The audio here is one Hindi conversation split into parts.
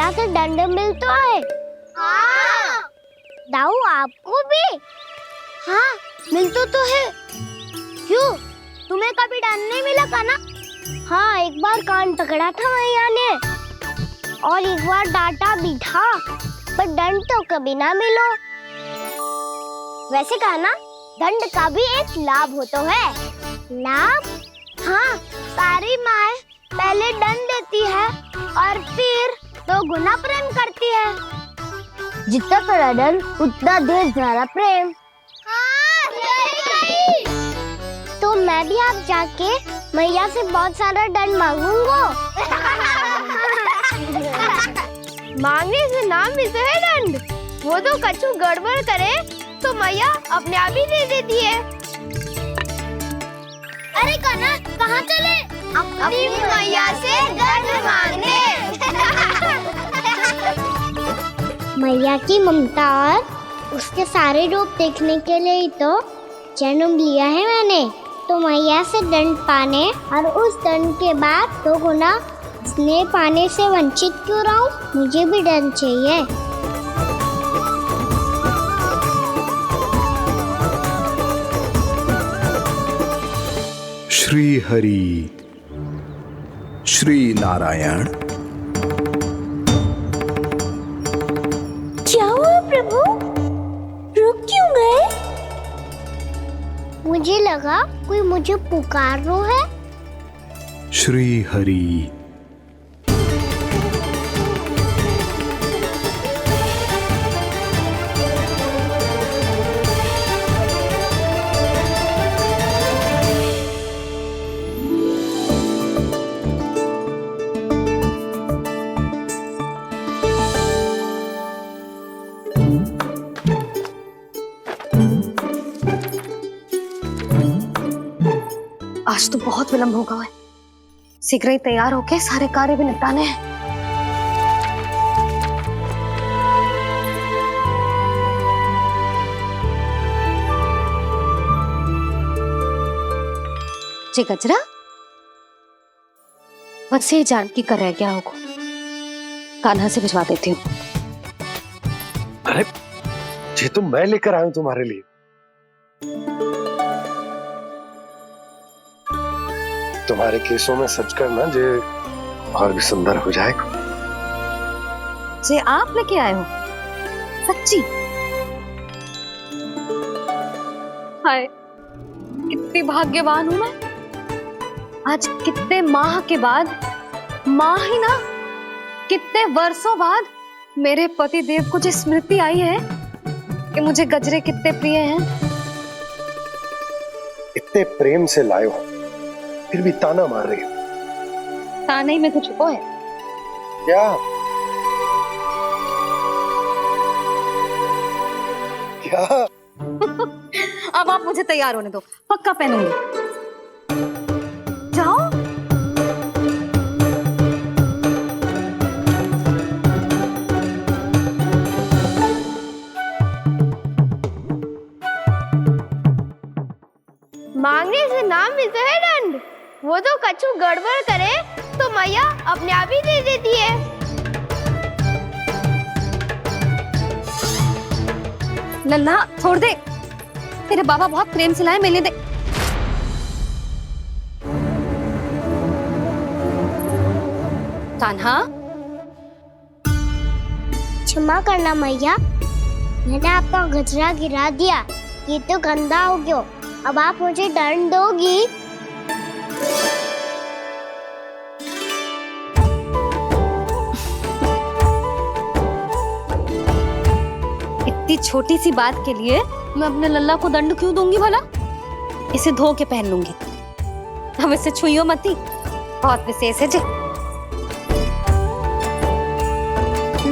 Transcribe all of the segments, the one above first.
मैया से दंड मिलता है। हाँ। दाऊ आपको भी? हाँ मिलता तो है। क्यों, तुम्हें कभी दंड नहीं मिला था ना? हाँ एक बार कान पकड़ा था मैया ने और एक बार डांटा भी था, पर दंड तो कभी ना मिलो। वैसे कहा ना, दंड का भी एक लाभ होता है। लाभ? हाँ, सारी माँ पहले दंड देती है और फिर 2 गुना प्रेम करती है। जितना बड़ा दंड उतना ढेर सारा प्रेम। हाँ, सही। तो मैं भी आप जाके मैया से बहुत सारा दंड मांगूंगा। मांगने से ना मिलता है दंड, वो तो कछु गड़बड़ करे तो मैया अपने आप ही दे देती है। अरे कान्हा, कहाँ चले? अपनी मैया से दंड मांगने। मैया की ममता और उसके सारे रूप देखने के लिए ही तो जन्म लिया है मैंने। तो मैया से दंड पाने और उस दंड के बाद 2 गुना स्नेह पाने से वंचित क्यों रहूं? मुझे भी दंड चाहिए। श्री हरि श्री नारायण। क्या हुआ प्रभु, रुक क्यों गए? मुझे लगा कोई मुझे पुकार रहा है। श्री हरि। आज तो बहुत विलंब होगा है। शीघ्र ही तैयार होके सारे कार्य भी निपटाने हैं। जे गजरा बस ये जान की कर रह गया होगा, कान्हा से भिजवा देती हूँ। अरे ये तो मैं लेकर आया हूं तुम्हारे लिए। तुम्हारे केसों में सच करना जे और भी सुंदर हो जाएगा। जे आप लेके आए हो सच्ची? हाय कितनी भाग्यवान हूं मैं। आज कितने माह के बाद, माह ही ना कितने वर्षों बाद मेरे पति देव को जो स्मृति आई है कि मुझे गजरे कितने प्रिय हैं। इतने प्रेम से लाए हो फिर भी ताना मार रही हो। ताने में कुछ छुपो है क्या? क्या? अब आप मुझे तैयार होने दो, पक्का पहनूंगी। जाओ। मांगने से ना मिलता है दंड, वो तो कछु गड़बड़ करे तो मैया अपने आप ही दे देती है। नन्हा छोड़ दे, तेरे बाबा बहुत प्रेम से लाए, मिलने दे। कान्हा क्षमा करना मैया, मैंने आपका गजरा गिरा दिया, ये तो गंदा हो गया। अब आप मुझे दंड दोगी? इतनी छोटी सी बात के लिए मैं अपने लल्ला को दंड क्यों दूंगी भला? इसे धो के पहन लूंगी। अब इसे छुइयो मती, बहुत विशेष है जी।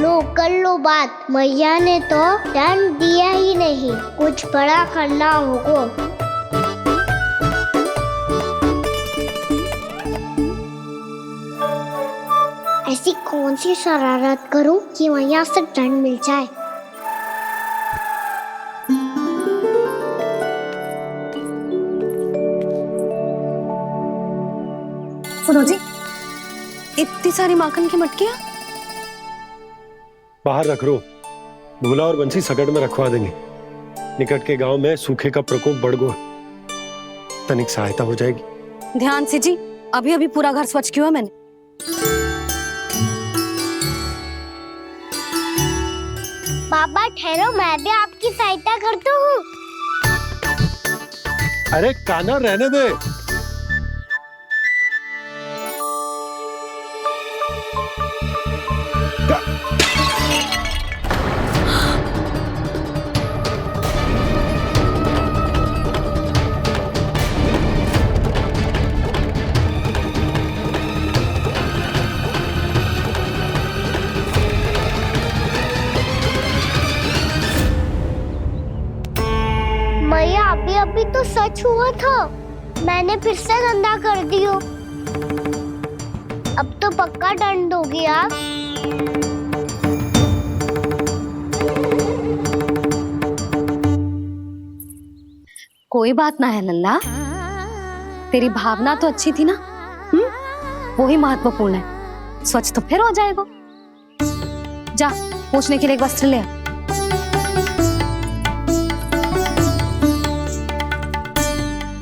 लो कर लो बात, मैया ने तो दंड दिया ही नहीं, कुछ बड़ा करना होगा। ऐसी कौन सी शरारत करूं कि मैया से दंड मिल जाए? सुनो जी, इतनी सारी माखन की मटकियां बाहर रख रो, भूला और बंसी सकट में रखवा देंगे। निकट के गांव में सूखे का प्रकोप बढ़ गो, तनिक सहायता हो जाएगी। ध्यान से जी, अभी अभी पूरा घर स्वच्छ किया मैंने। पापा ठहरो, मैं भी आपकी सहायता करता हूँ। अरे कान्हा रहने दे। मैया अभी तो सच हुआ था, मैंने फिर से गंदा कर दियो। अब तो पक्का दंड दोगी आप। कोई बात ना है लल्ला, तेरी भावना तो अच्छी थी ना, वही महत्वपूर्ण है। स्वच्छ तो फिर हो जाएगा। जा पोंछने के लिए एक वस्त्र ले आ।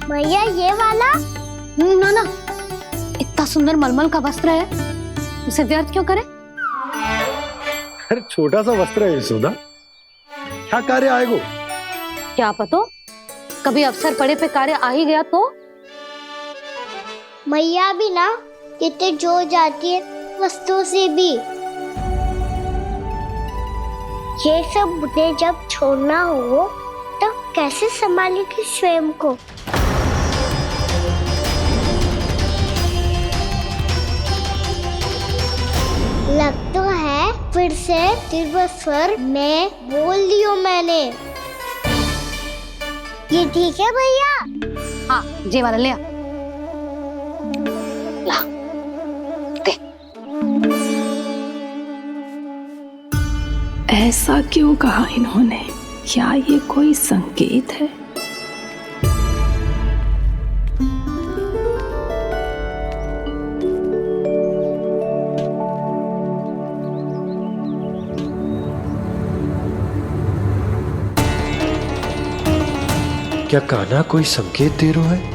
भैया ये वाला? ना ना, इतना सुंदर मलमल का वस्त्र है, उसे व्यर्थ क्यों करे? अरे छोटा सा वस्त्र है यशोदा, क्या कार्य आएगो? क्या पता, कभी अवसर पड़े पे कार्य आ ही गया तो। मैया भी ना कितने जो जाती है वस्तुओं से भी। ये सब मुझे जब छोड़ना हो तो कैसे संभालेगी स्वयं को? लग तो है फिर से तीव्र स्वर में बोल दियो मैंने। ये ठीक है भैया? हाँ, जे वाला ले आ। ला, दे। ऐसा क्यों कहा इन्होंने? क्या ये कोई संकेत है? क्या कान्हा कोई संकेत दे रहा है?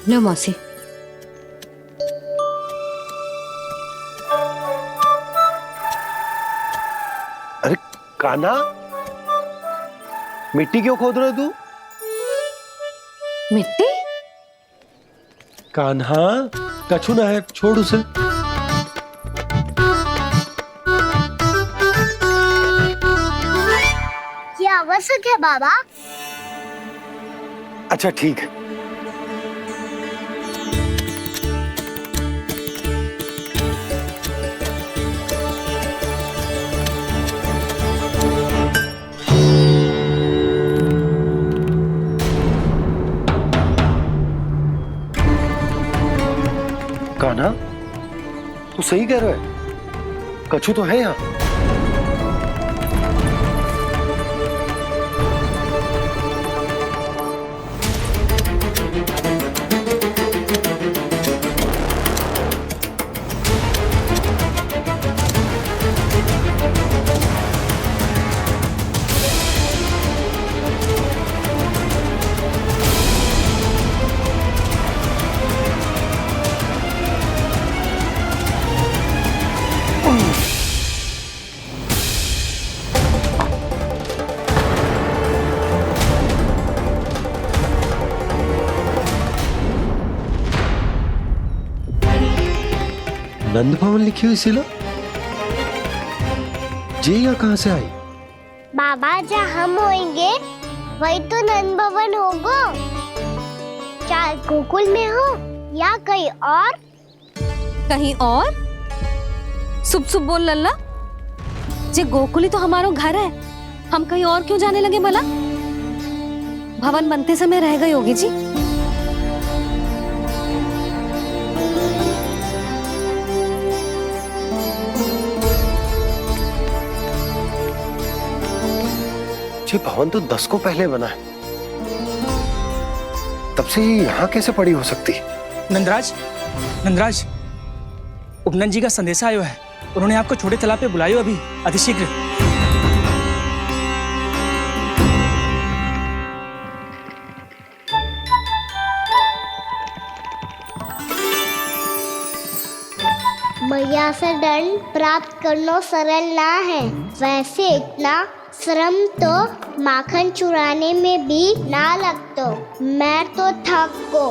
लो मौसी। अरे कान्हा, मिट्टी क्यों खोद रहे तू? मिट्टी? कान्हा, कछु ना है, छोड़ उसे। ये आवश्यक है बाबा। अच्छा ठीक है। कान्हा, तू सही कह रहा है, कछु तो है यहाँ। नंद भवन लिखी हुई सिला, जे यहाँ कहाँ से आई? बाबा जहाँ हम होंगे वही तो नंद भवन होगा। चाहे गोकुल में हो या कहीं और। कहीं और? सुब सुब बोल लल्ला, जे गोकुली तो हमारो घर है, हम कहीं और क्यों जाने लगे भला? भवन बनते समय रह गई होगी जी। ये भवन तो 10 को पहले बना है, तब से ये यहाँ कैसे पड़ी हो सकती? नंदराज, नंदराज, उपनंद जी का संदेशा आयो है। उन्होंने आपको छोटे तालाब पे बुलायो अभी, अतिशीघ्र। मैया से दंड प्राप्त करना सरल ना है। वैसे इतना श्रम तो माखन चुराने में भी ना लगतो। मैं तो थक को।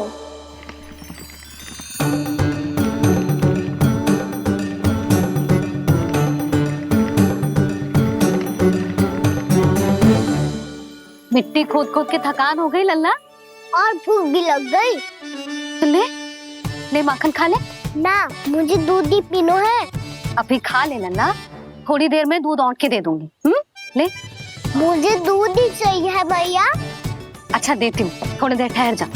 मिट्टी खोद खोद के थकान हो गई लल्ला, और भूख भी लग गई। तो ले माखन खा ले। ना, मुझे दूध ही पीनो है। अभी खा ले लल्ला, थोड़ी देर में दूध औंट के दे दूंगी। ले। मुझे दूध ही चाहिए है भैया। अच्छा देती हूँ, थोड़ी देर ठहर जा।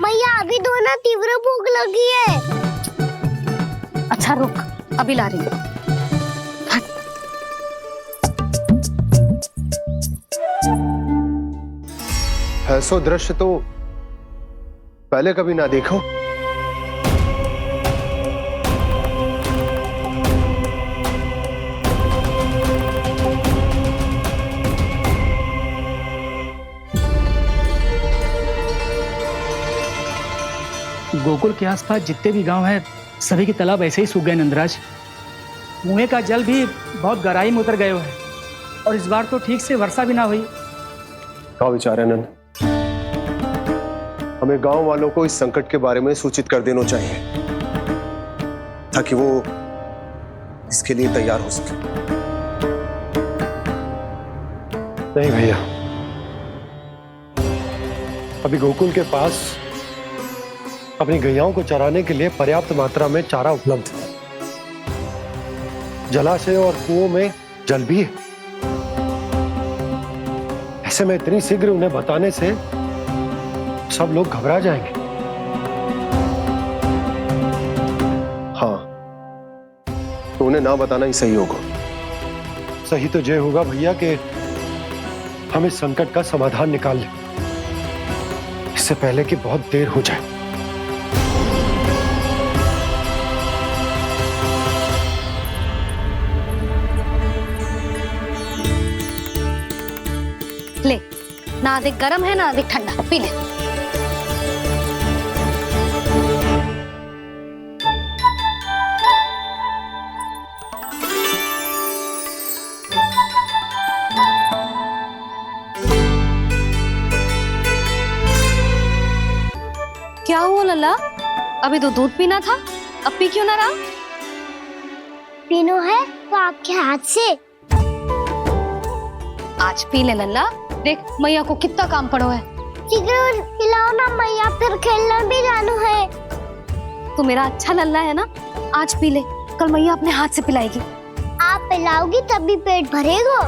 मैया अभी तो ना तीव्र भूख लगी है। अच्छा रुक, अभी ला रही हूँ। ऐसा दृश्य तो पहले कभी ना देखो। गोकुल के आसपास जितने भी गांव हैं, सभी के तालाब ऐसे ही सूख गए नंदराज। कुएं का जल भी बहुत गहराई में उतर गए है, और इस बार तो ठीक से वर्षा भी ना हुई। क्या विचार है नंद? हमें गांव वालों को इस संकट के बारे में सूचित कर देना चाहिए, ताकि वो इसके लिए तैयार हो सके। नहीं भैया, अभी गोकुल के पास अपनी गैयाओं को चराने के लिए पर्याप्त मात्रा में चारा उपलब्ध है। जलाशय और कुओं में जल भी है। ऐसे में इतनी शीघ्र उन्हें बताने से सब लोग घबरा जाएंगे। हाँ, तो उन्हें ना बताना ही सही होगा। सही तो ये होगा भैया कि हम इस संकट का समाधान निकाल लें, इससे पहले कि बहुत देर हो जाए। ले, ना अधिक गर्म है ना अधिक ठंडा, पी ले। क्या हुआ लल्ला? अभी तो दूध पीना था, अब पी क्यों ना रहा? पीनो है तो आपके हाथ से। आज पी ले लल्ला, देख मैया को कितना काम पड़ो है। शीघ्र पिलाओ ना मैया, फिर खेलना भी जानो है। तू मेरा अच्छा लल्ला है ना, आज पी ले, कल मैया अपने हाथ से पिलाएगी। आप पिलाओगी तभी पेट भरेगा,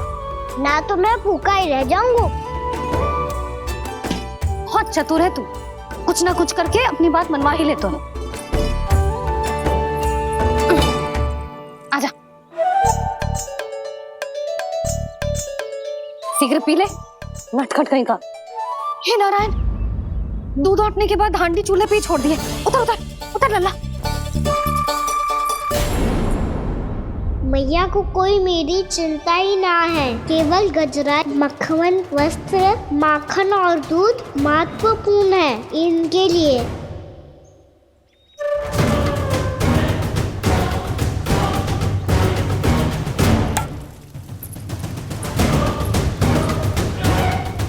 ना तो मैं भूखा ही रह जाऊंगा। बहुत चतुर है तू, कुछ ना कुछ करके अपनी बात मनवा ही लेता है। आजा, शीघ्र पी ले, नटखट कहीं का। हे नारायण, दूध औटने के बाद हांडी चूल्हे पे ही छोड़ दिए। उतर उतर उतर लल्ला। मैया को कोई मेरी चिंता ही ना है। केवल गजरा, मक्खन, वस्त्र, माखन और दूध महत्वपूर्ण है इनके लिए।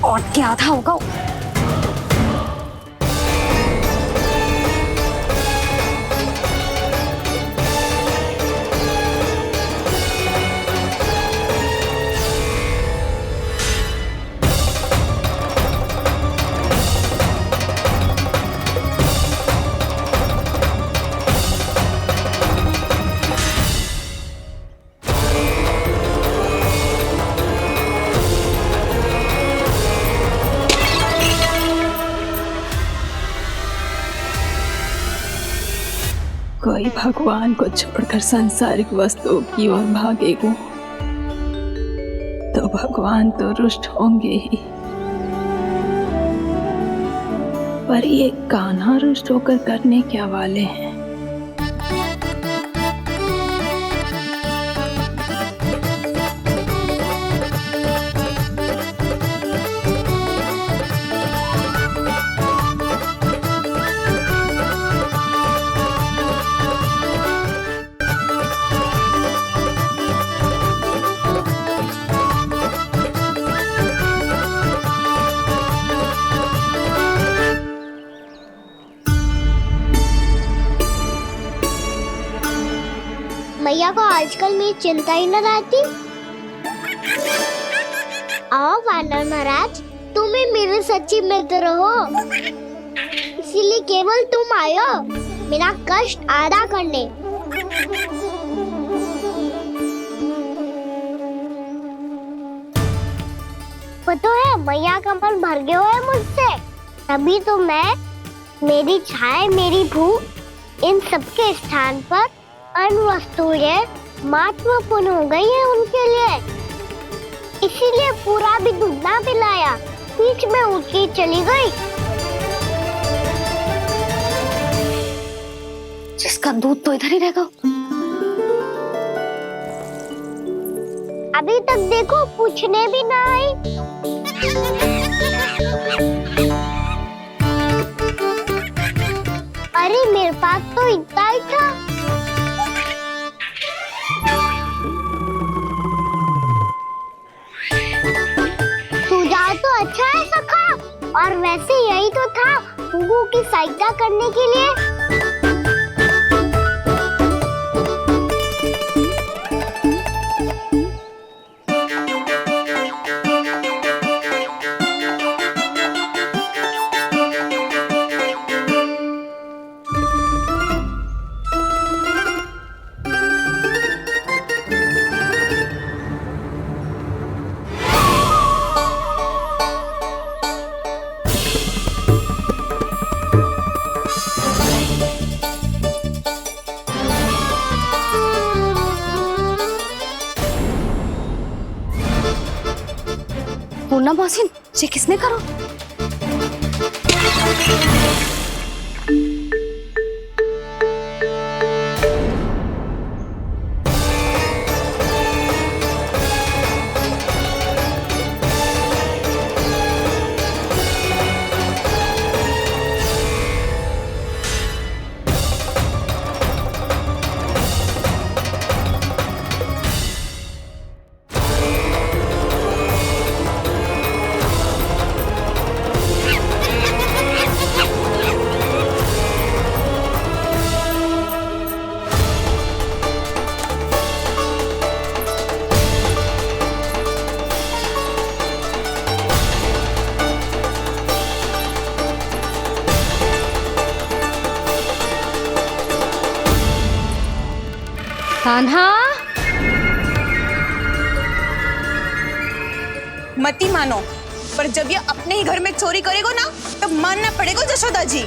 और क्या था होगा? कोई भगवान को छोड़कर सांसारिक वस्तुओं की ओर भागेगा तो भगवान तो रुष्ट होंगे ही, पर ये कान्हा रुष्ट होकर करने क्या वाले हैं? मैया को आजकल मेरी चिंता ही न रहती। आओ वानर महाराज, तुम ही मेरे सच्ची मित्र हो, इसीलिए केवल तुम आयो मेरा कष्ट आधा करने। वो तो है मैया का मन भर गया है मुझसे, तभी तो मैं, मेरी छाया, मेरी भूख, इन सबके स्थान पर अन्य वस्तुएं महत्वपूर्ण हो गई है उनके लिए, इसीलिए पूरा भी दूध ना पिलाया, बीच में उठ के चली गई। जिसका दूध तो इधर ही रहेगा। अभी तक देखो पूछने भी ना आई। अरे मेरे पास तो इतना ही था। सुझाव तो अच्छा है सखा, और वैसे यही तो था गुगु की सहायता करने के लिए। पूर्णा मौसी, ये किसने करो? कान्हा, मती मानो, पर जब ये अपने ही घर में चोरी करेगो ना, तब मानना पड़ेगा जशोदा जी।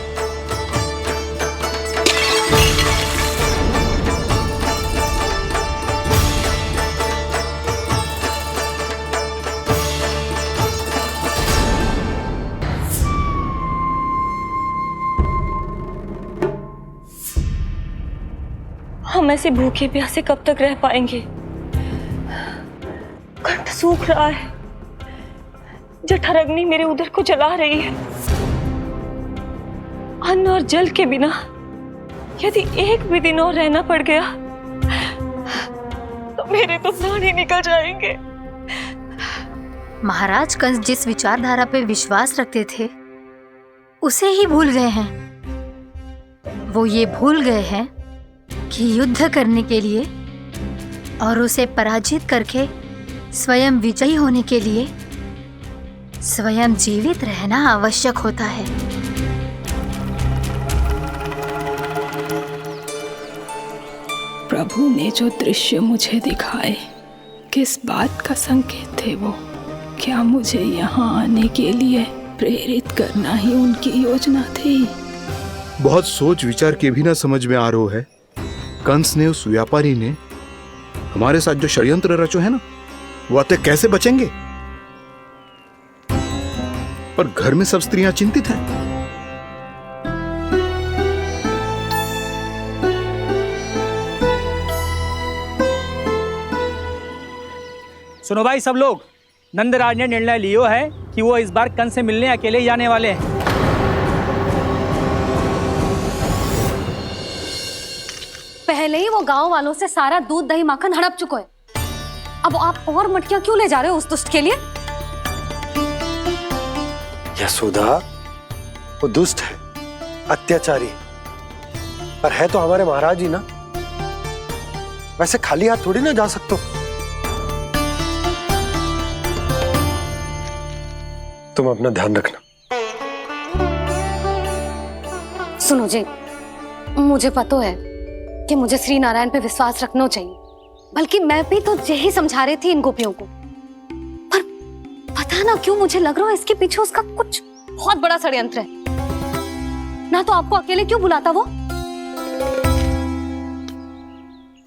हम ऐसे भूखे प्यासे कब तक रह पाएंगे? कंठ सूख रहा है, जठराग्नि मेरे उदर को जला रही है। अन्न और जल के बिना यदि एक भी दिन और रहना पड़ गया तो मेरे तो प्राण ही निकल जाएंगे। महाराज कंस जिस विचारधारा पे विश्वास रखते थे उसे ही भूल गए हैं। वो ये भूल गए हैं कि युद्ध करने के लिए और उसे पराजित करके स्वयं विजयी होने के लिए स्वयं जीवित रहना आवश्यक होता है। प्रभु ने जो दृश्य मुझे दिखाए, किस बात का संकेत थे वो? क्या मुझे यहाँ आने के लिए प्रेरित करना ही उनकी योजना थी? बहुत सोच विचार के भी ना समझ में आ रहा है कंस ने, उस व्यापारी ने हमारे साथ जो षड्यंत्र रचो है ना, वो अतः कैसे बचेंगे? पर घर में सब स्त्रियां चिंतित हैं। सुनो भाई सब लोग, नंदराज ने निर्णय लियो है कि वो इस बार कंस से मिलने अकेले ही आने वाले हैं। पहले ही वो गांव वालों से सारा दूध दही माखन हड़प चुके हैं। अब आप और मटकियां क्यों ले जा रहे हो उस दुष्ट के लिए? यशोदा, वो दुष्ट है, अत्याचारी, पर है तो हमारे महाराज ही ना। वैसे खाली हाथ थोड़ी ना जा सकते। तुम अपना ध्यान रखना। सुनो जी, मुझे पता है कि मुझे श्री नारायण पे विश्वास रखना चाहिए, बल्कि मैं भी तो यही समझा रही थी इन गोपियों को। पर पता ना क्यों मुझे लग रहा है इसके पीछे उसका कुछ बहुत बड़ा षड्यंत्र है। ना तो आपको अकेले क्यों बुलाता वो?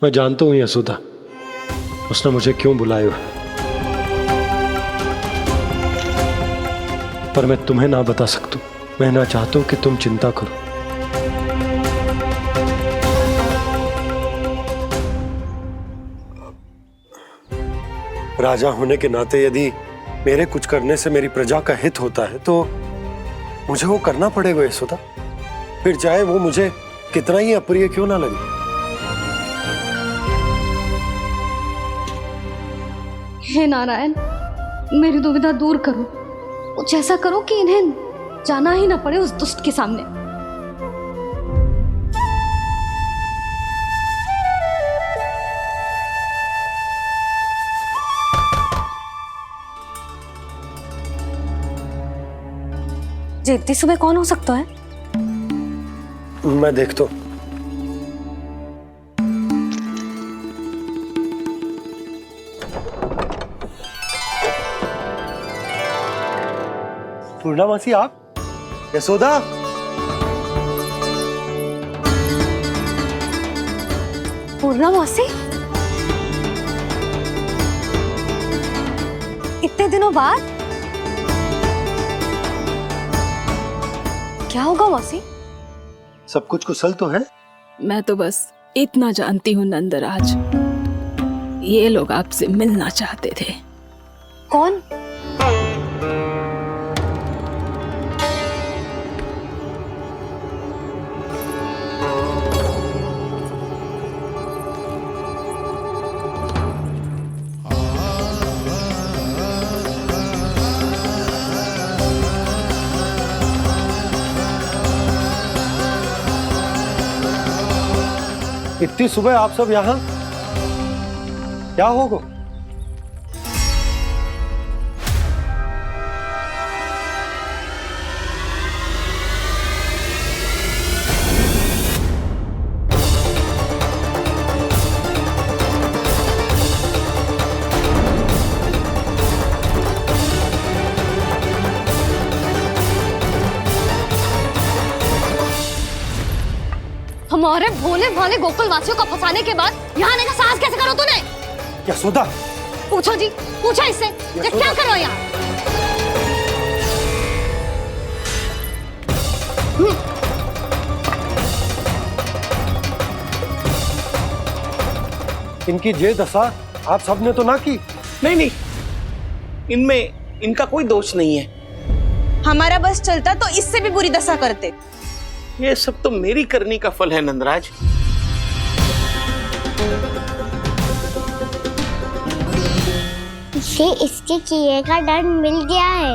मैं जानता हूं यशोदा, उसने मुझे क्यों बुलाया है, पर मैं तुम्हें ना बता सकता। मैं ना चाहता हूं कि तुम चिंता करो। राजा होने के नाते यदि मेरे कुछ करने से मेरी प्रजा का हित होता है तो मुझे वो करना पड़ेगा यशोदा, फिर चाहे वो मुझे कितना ही अप्रिय क्यों ना लगे। हे नारायण, मेरी दुविधा दूर करो। कुछ ऐसा करो कि इन्हें जाना ही ना पड़े उस दुष्ट के सामने। जी इतनी सुबह कौन हो सकता है? मैं देखता हूं। पूर्णा मासी, आप? यशोदा, पूर्णा मासी, इतने दिनों बाद? क्या होगा मौसी? सब कुछ कुशल तो है? मैं तो बस इतना जानती हूँ नंदराज, ये लोग आपसे मिलना चाहते थे। कौन? इतनी सुबह आप सब यहाँ? क्या होगा? हमारे भोले भाले गोकुल वासियों को फंसाने के बाद यहाँ आने का साहस कैसे करो तूने? यशोदा, पूछो जी, पूछो इससे, ये क्या करो यहाँ? इनकी ये दशा आप सबने तो ना की? नहीं नहीं, इनमें इनका कोई दोष नहीं है। हमारा बस चलता तो इससे भी बुरी दशा करते। ये सब तो मेरी करनी का फल है नंदराज। इसे इसके किए का दंड मिल गया है।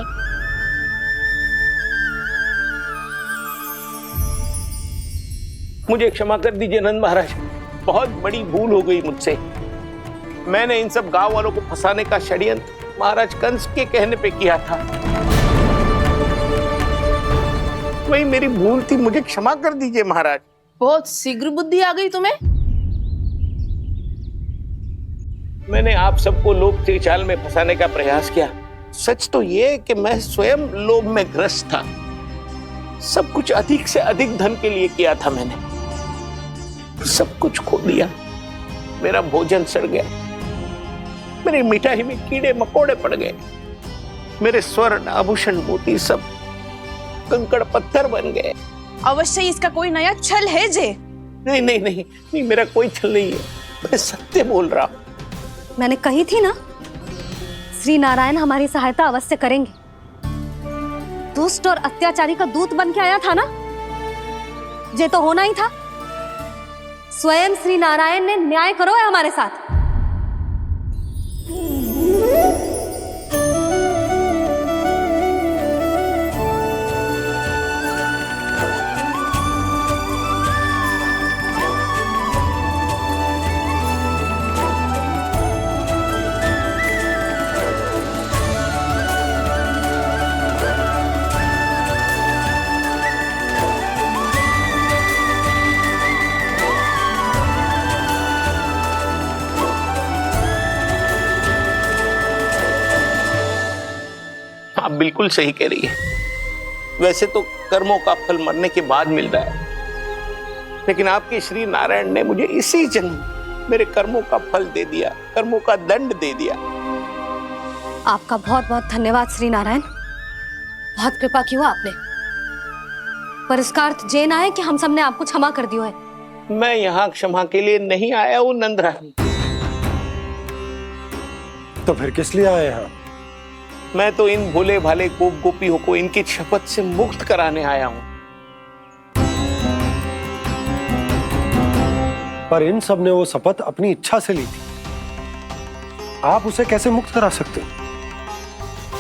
मुझे क्षमा कर दीजिए नंद महाराज, बहुत बड़ी भूल हो गई मुझसे। मैंने इन सब गांव वालों को फंसाने का षड्यंत्र महाराज कंस के कहने पे किया था। वही मेरी भूल थी, मुझे क्षमा कर दीजिए महाराज। बहुत शीघ्र बुद्धि आ गई तुम्हें। मैंने आप सबको लोभ के चाल में फंसाने का प्रयास किया। सच तो ये कि मैं स्वयं लोभ में ग्रस्त था। सब कुछ अधिक से अधिक धन के लिए किया था मैंने। सब कुछ खो दिया। मेरा भोजन सड़ गया, मेरी मिठाई में कीड़े मकोड़े पड़ गए, मेरे स्वर्ण आभूषण मोती सब कंकड़ पत्थर बन गए। अवश्य इसका कोई नया छल है जे। नहीं नहीं नहीं नहीं, मेरा कोई छल नहीं है, मैं सत्य बोल रहा हूं। मैंने कही थी ना, श्री नारायण हमारी सहायता अवश्य करेंगे। दुष्ट और अत्याचारी का दूत बन के आया था ना, ये तो होना ही था। स्वयं श्री नारायण ने न्याय करो है हमारे साथ। आप बिल्कुल सही कह रही है। वैसे तो कर्मों का फल मरने के बाद मिल रहा है, लेकिन आपके श्री नारायण ने मुझे इसी जन्म मेरे कर्मों का फल दे दिया, कर्मों का दंड दे दिया। आपका बहुत बहुत धन्यवाद श्री नारायण, बहुत कृपा की हो आपने। पर इसका अर्थ ये ना है कि हम सब ने आपको क्षमा कर दियो है। मैं यहाँ क्षमा के लिए नहीं आया हूँ नंदरानी। तो फिर किस लिए आए हैं? मैं तो इन भोले भाले गोप गोपियों को इनकी शपथ से मुक्त कराने आया हूं। पर इन सब ने वो शपथ अपनी इच्छा से ली थी, आप उसे कैसे मुक्त करा सकते?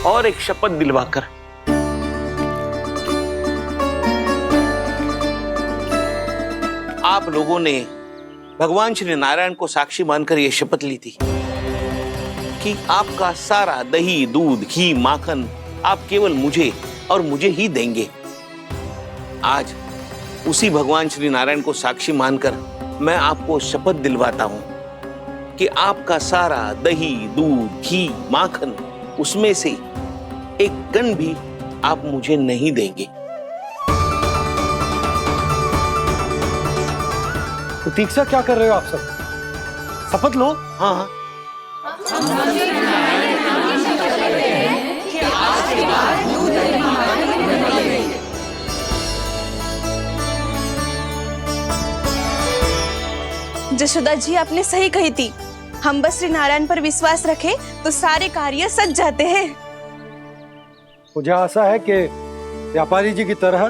और एक शपथ दिलवाकर। आप लोगों ने भगवान श्री नारायण को साक्षी मानकर यह शपथ ली थी कि आपका सारा दही, दूध, घी, माखन आप केवल मुझे और मुझे ही देंगे। आज उसी भगवान श्री नारायण को साक्षी मानकर मैं आपको शपथ दिलवाता हूं कि आपका सारा दही, दूध, घी, माखन उसमें से एक कण भी आप मुझे नहीं देंगे। प्रतीक्षा क्या कर रहे हो आप सब? शपथ लो। हाँ हाँ, जशोदा जी आपने सही कही थी, हम बस श्री नारायण पर विश्वास रखें तो सारे कार्य सज जाते हैं। मुझे आशा है कि व्यापारी जी की तरह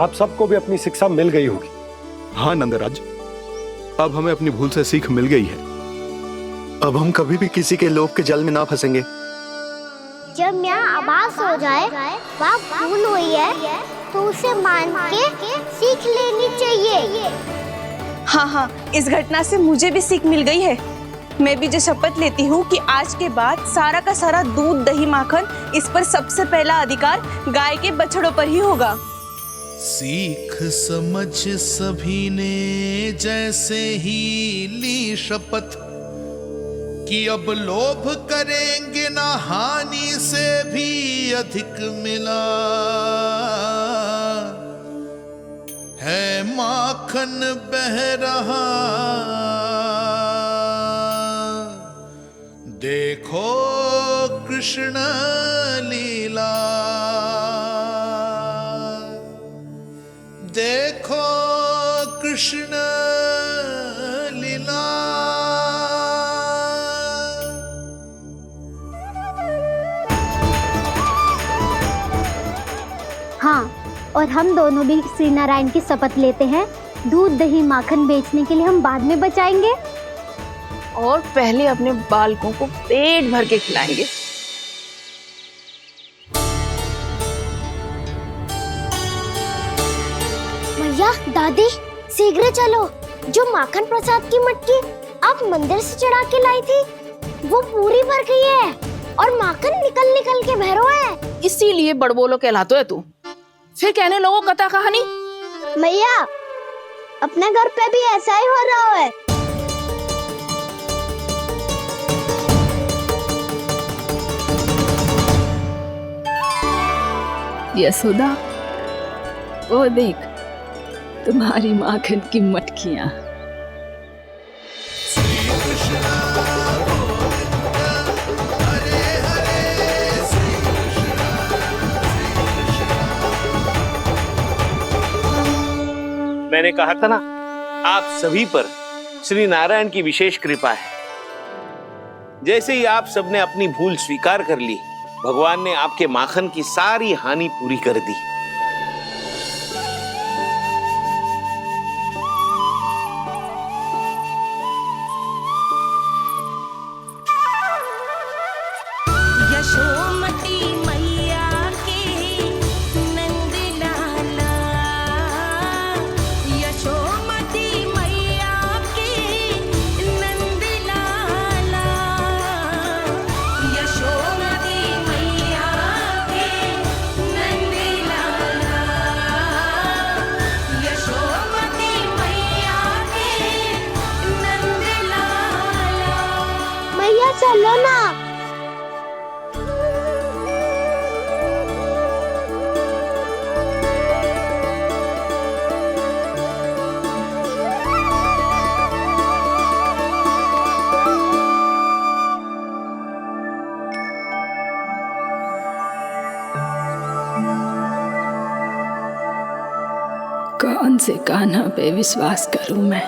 आप सबको भी अपनी शिक्षा मिल गई होगी। हाँ नंदराज, अब हमें अपनी भूल से सीख मिल गई है। अब हम कभी भी किसी के लोभ के जल में ना फंसेंगे। जब यहाँ आभास हो जाए वहाँ भूल हुई है तो उसे मान के सीख लेनी चाहिए। हाँ हाँ, इस घटना से मुझे भी सीख मिल गई है। मैं भी जो शपथ लेती हूँ कि आज के बाद सारा का सारा दूध, दही, माखन इस पर सबसे पहला अधिकार गाय के बछड़ों पर ही होगा। सीख समझ सभी ने जैसे ही ली शपथ कि अब लोभ करेंगे ना हानि से भी अधिक मिला है, माखन बह रहा देखो कृष्ण लीला, देखो कृष्ण लीला। हाँ, और हम दोनों भी श्री नारायण की शपथ लेते हैं, दूध, दही, माखन बेचने के लिए हम बाद में बचाएंगे और पहले अपने बालकों को पेट भर के खिलाएंगे। भैया, दादी, शीघ्र चलो। जो माखन प्रसाद की मटकी आप मंदिर से चढ़ा के लाई थी वो पूरी भर गई है और माखन निकल निकल के बह रहा है। इसीलिए बड़बोलो कहलाते है तू। फिर कहने लोगों कथा कहानी। भैया, अपने घर पे भी ऐसा ही हो रहा है। यशोदा, वो देख तुम्हारी माखन की मटकियां। मैंने कहा था ना, आप सभी पर श्री नारायण की विशेष कृपा है। जैसे ही आप सबने अपनी भूल स्वीकार कर ली, भगवान ने आपके माखन की सारी हानि पूरी कर दी। यशोमती मैया के नंद लाला, यशोमती मैया के नंद लाला, यशोमती मैया के नंद लाला, यशोमती मैया के नंद लाला। मैया चलो ना। कौन से कान्हा पे विश्वास करूं मैं?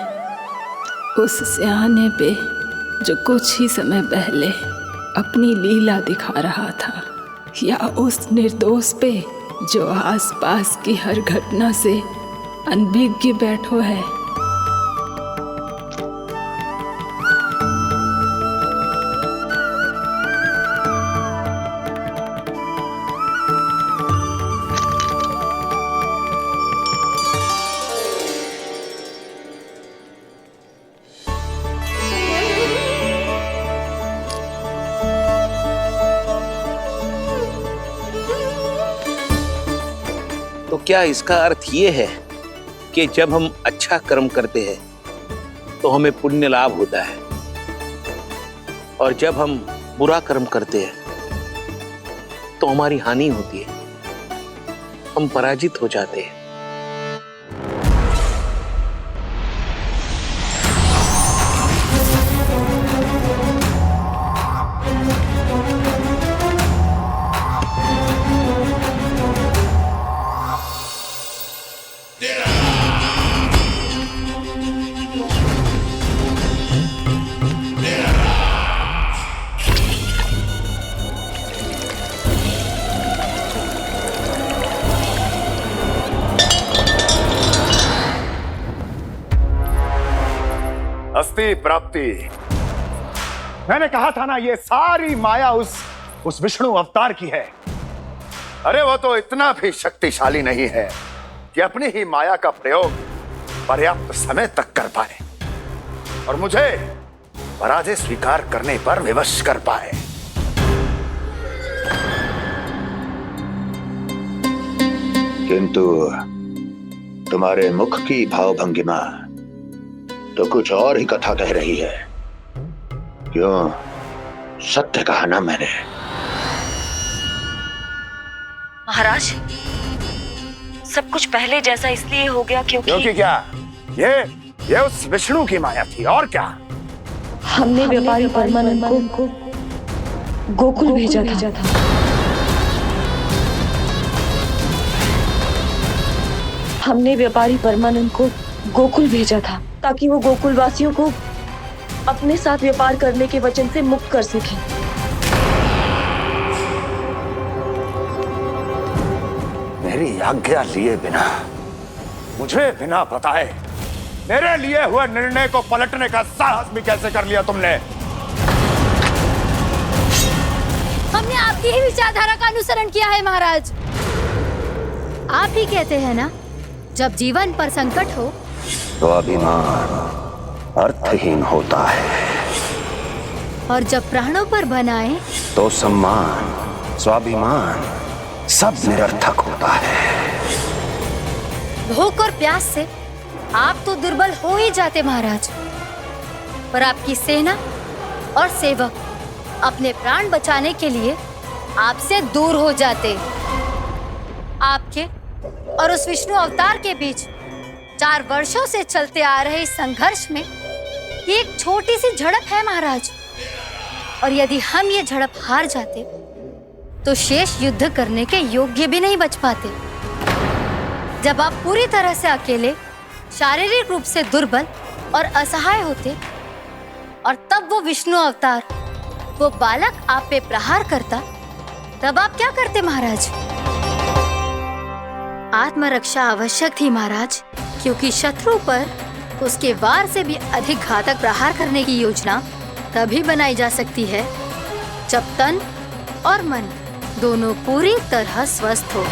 उस सियाने पे जो कुछ ही समय पहले अपनी लीला दिखा रहा था, या उस निर्दोष पे जो आसपास की हर घटना से अनभिज्ञ बैठो है? तो क्या इसका अर्थ ये है कि जब हम अच्छा कर्म करते हैं तो हमें पुण्य लाभ होता है, और जब हम बुरा कर्म करते हैं तो हमारी हानि होती है, हम पराजित हो जाते हैं? अस्ति प्राप्ति। मैंने कहा था ना, ये सारी माया उस विष्णु अवतार की है। अरे वो तो इतना भी शक्तिशाली नहीं है कि अपनी ही माया का प्रयोग पर्याप्त समय तक कर पाए और मुझे पराजय स्वीकार करने पर विवश कर पाए। किंतु तुम्हारे मुख की भावभंगिमा तो कुछ और ही कथा कह रही है। क्यों? सत्य कहा ना मैंने। महाराज, सब कुछ पहले जैसा इसलिए हो गया क्योंकि क्या? ये उस विष्णु की माया थी, और क्या? हमने व्यापारी परमानंद को गोकुल भेजा था। हमने व्यापारी परमानंद को गोकुल भेजा था ताकि वो गोकुल वासियों को अपने साथ व्यापार करने के वचन से मुक्त कर सके। मेरी आज्ञा लिए बिना, मुझे बिना बताए मेरे लिए हुए निर्णय को पलटने का साहस भी कैसे कर लिया तुमने? हमने आपकी ही विचारधारा का अनुसरण किया है महाराज। आप ही कहते हैं ना, जब जीवन पर संकट हो तो अभिमान अर्थहीन होता है, और जब प्राणों पर बनाए तो सम्मान स्वाभिमान सब निरर्थक होता है। भूख और प्यास से आप तो दुर्बल हो ही जाते महाराज, पर आपकी सेना और सेवक अपने प्राण बचाने के लिए आपसे दूर हो जाते। आपके और उस विष्णु अवतार के बीच 4 वर्षों से चलते आ रहे इस संघर्ष में ये एक छोटी सी झड़प है महाराज, और यदि हम ये झड़प हार जाते तो शेष युद्ध करने के योग्य भी नहीं बच पाते। जब आप पूरी तरह से अकेले शारीरिक रूप से दुर्बल और असहाय होते और तब वो विष्णु अवतार, वो बालक आप पे प्रहार करता, तब आप क्या करते महाराज? आत्मरक्षा आवश्यक थी महाराज, क्योंकि शत्रु पर उसके वार से भी अधिक घातक प्रहार करने की योजना तभी बनाई जा सकती है जब तन और मन दोनों पूरी तरह स्वस्थ हो।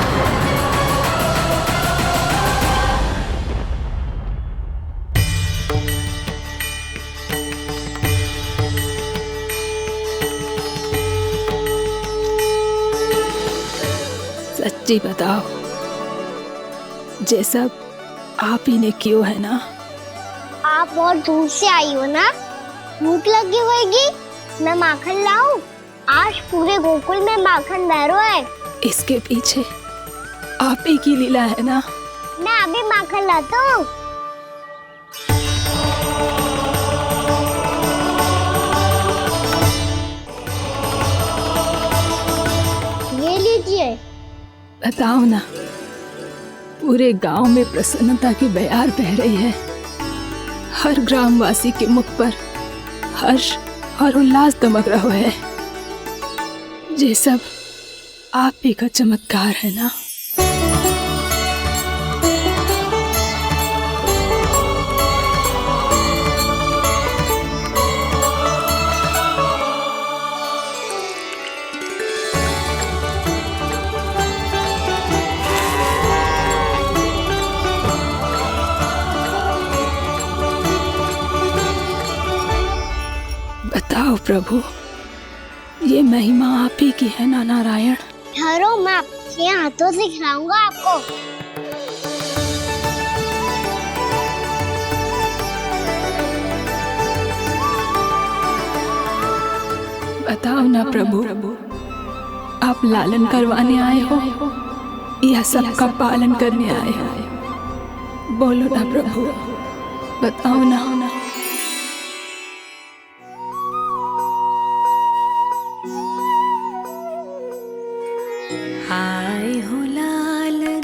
सच्ची बताओ, ये सब आप ही ने क्यों है ना? आप बहुत दूर से आई हो ना, भूख लगी होगी, मैं माखन लाऊं? आज पूरे गोकुल में माखन बह रहा है। इसके पीछे आप ही की लीला है ना? मैं अभी माखन लाता हूँ। ये लीजिए। बताओ ना, पूरे गांव में प्रसन्नता की बयार बह रही है। हर ग्रामवासी के मुख पर हर्ष और उल्लास दमक रहा है। ये सब आप ही का चमत्कार है ना? बताओ प्रभु, ये महिमा आप ही की है ना नारायण? ठहरो, मैं आपके हाथों से खिलाऊंगा आपको। बताओ ना प्रभु, आप लालन करवाने आए हो या सबका पालन करने आए हो? बोलो ना प्रभु, बताओ ना। आए हो लालन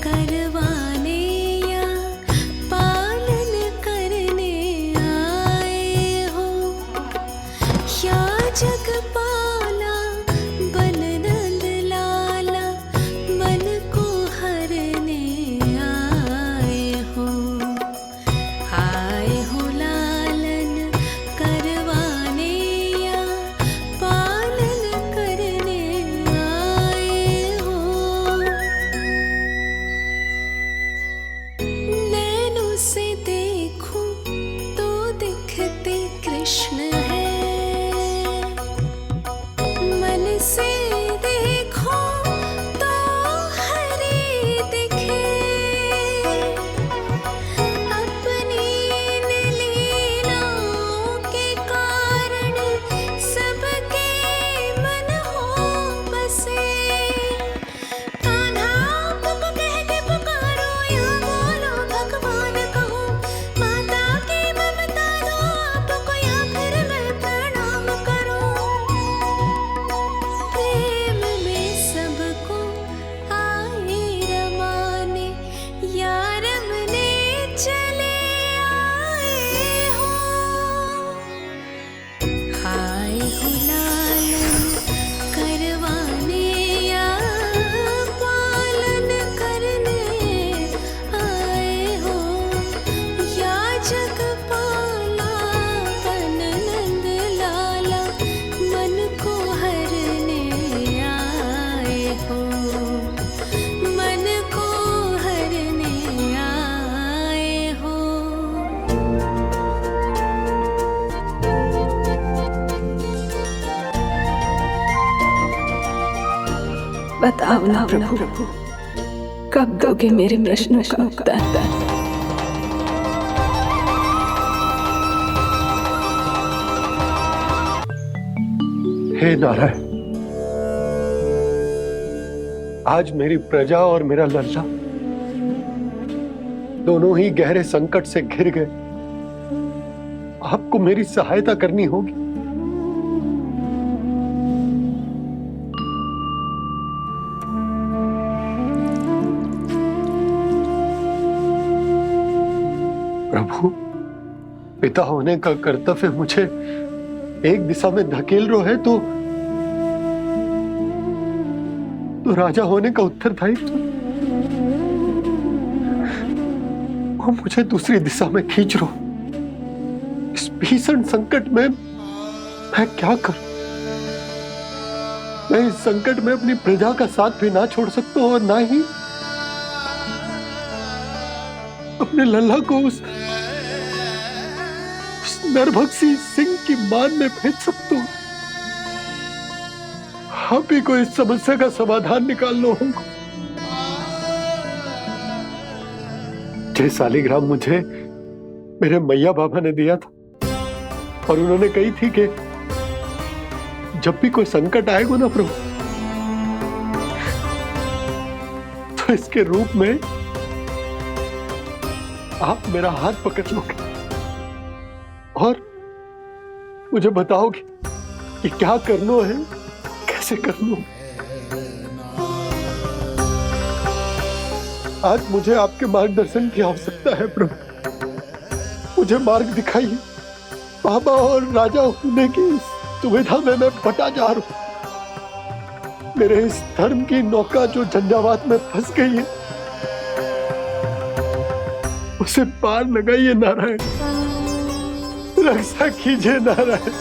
करवाने या पालन करने आए हो, या जगपाला बन नंद लाला मन को हरने आए हो। आए हो लालन करवाने या पालन करने आए हो। नैनों से देखूं तो दिखते कृष्ण है, मन से देखो तो हरि दिखे। अपनी इन लीलाओं के कारण सबके मन हो बसे। कान्हा आपको कह के पुकारो या बोलो भगवान कहो, माता की ममता दो आपको या फिर मैं प्रणाम करूं। प्रेम में सबको आए रमाने, या रमने चले आए हो। आए हो लालन करवाने या पालन करने आए हो, या जगपाला बन नंद लाला मन को हरने आए हो। मन को हरने आए हो। बताओ ना प्रभु, कब दोगे मेरे प्रश्नों का उत्तर? हे नारायण, आज मेरी प्रजा और मेरा लल्ला दोनों ही गहरे संकट से घिर गए। आपको मेरी सहायता करनी होगी। प्रभु, पिता होने का कर्तव्य मुझे एक दिशा में धकेल रहे है तो राजा होने का उत्तरदायित्व वो मुझे दूसरी दिशा में खींच रो। इस भीषण संकट में मैं क्या करूं? मैं इस संकट में अपनी प्रजा का साथ भी ना छोड़ सकता हूं और ना ही अपने लल्ला को उस नरभक्षी सिंह की मान में भेज सकता हूं। आप ही को इस समस्या का समाधान निकालना होगा। जय शालिग्राम मुझे मेरे मैया बाबा ने दिया था और उन्होंने कही थी कि जब भी कोई संकट आएगा ना प्रभु, तो इसके रूप में आप मेरा हाथ पकड़ लोगे और मुझे बताओगे कि क्या करना है, कैसे करना है। आज मुझे आपके मार्गदर्शन की आवश्यकता है प्रभु। मुझे मार्ग दिखाइए। बाबा और राजा होने की इस दुविधा में मैं बटा जा रहा हूं। मेरे इस धर्म की नौका जो झंझावात में फंस गई है, उसे पार लगाइए नारायण, रक्षा कीजिए नारायण।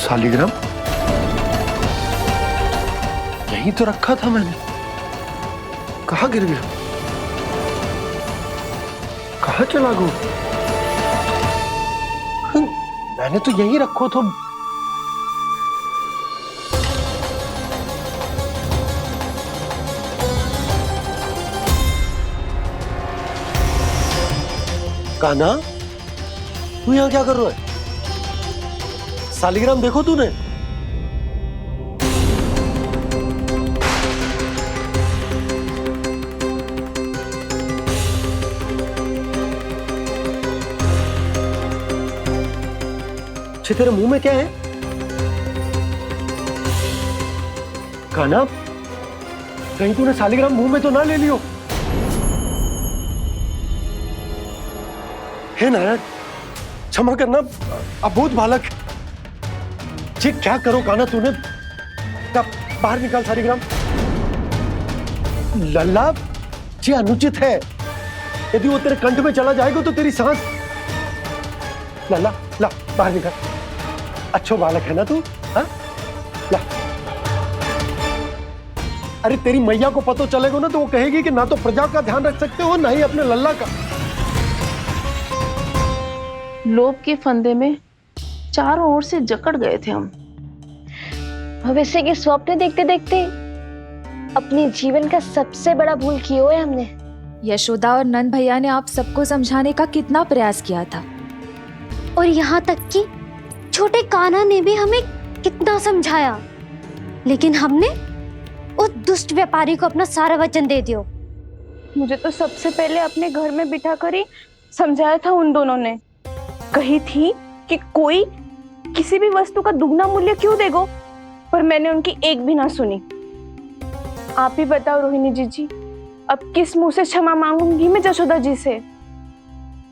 शालिग्राम यहीं तो रखा था मैंने, कहाँ गिर गया? कहाँ चला गया? मैंने तो यहीं रखो तो। कान्हा, तू यहाँ क्या कर रहा है? शालिग्राम देखो तूने? अच्छे, तेरे मुंह में क्या है? कान्हा, कहीं तूने शालिग्राम मुंह में तो ना ले लियो? हे नारायण, क्षमा करना, अबोध बालक। जी क्या करो कान्हा तूने? बाहर निकाल शालिग्राम। लल्ला, जी अनुचित है। यदि वो तेरे कंठ में चला जाएगा तो तेरी सांस। लल्ला, ला बाहर निकाल। अच्छो बालक है ना तू? हाँ, ला। अरे तेरी मैया को पता चलेगा ना तो वो कहेगी कि ना तो प्रजा का ध्यान रख सकते हो, ना ही अपने लल्ला का। लोभ के फंदे में चारों ओर से जकड़ गए थे हम। भविष्य के स्वप्न देखते देखते अपने जीवन का सबसे बड़ा भूल किया है हमने। यशोदा और नंद भैया ने आप सबको समझाने का कितना प्रयास किया था, और यहाँ तक कि छोटे कान्हा ने भी हमें कितना समझाया, लेकिन हमने उस दुष्ट व्यापारी को अपना सारा वचन दे दिया। मुझे तो सबसे पहले अपने घर में बिठा कर ही समझाया था उन दोनों ने। कही थी कि कोई किसी भी वस्तु का दुगना मूल्य क्यों देगा, पर मैंने उनकी एक भी ना सुनी। आप ही बताओ रोहिणी जी, अब किस मुंह से क्षमा मांगूंगी मैं जशोदा जी से?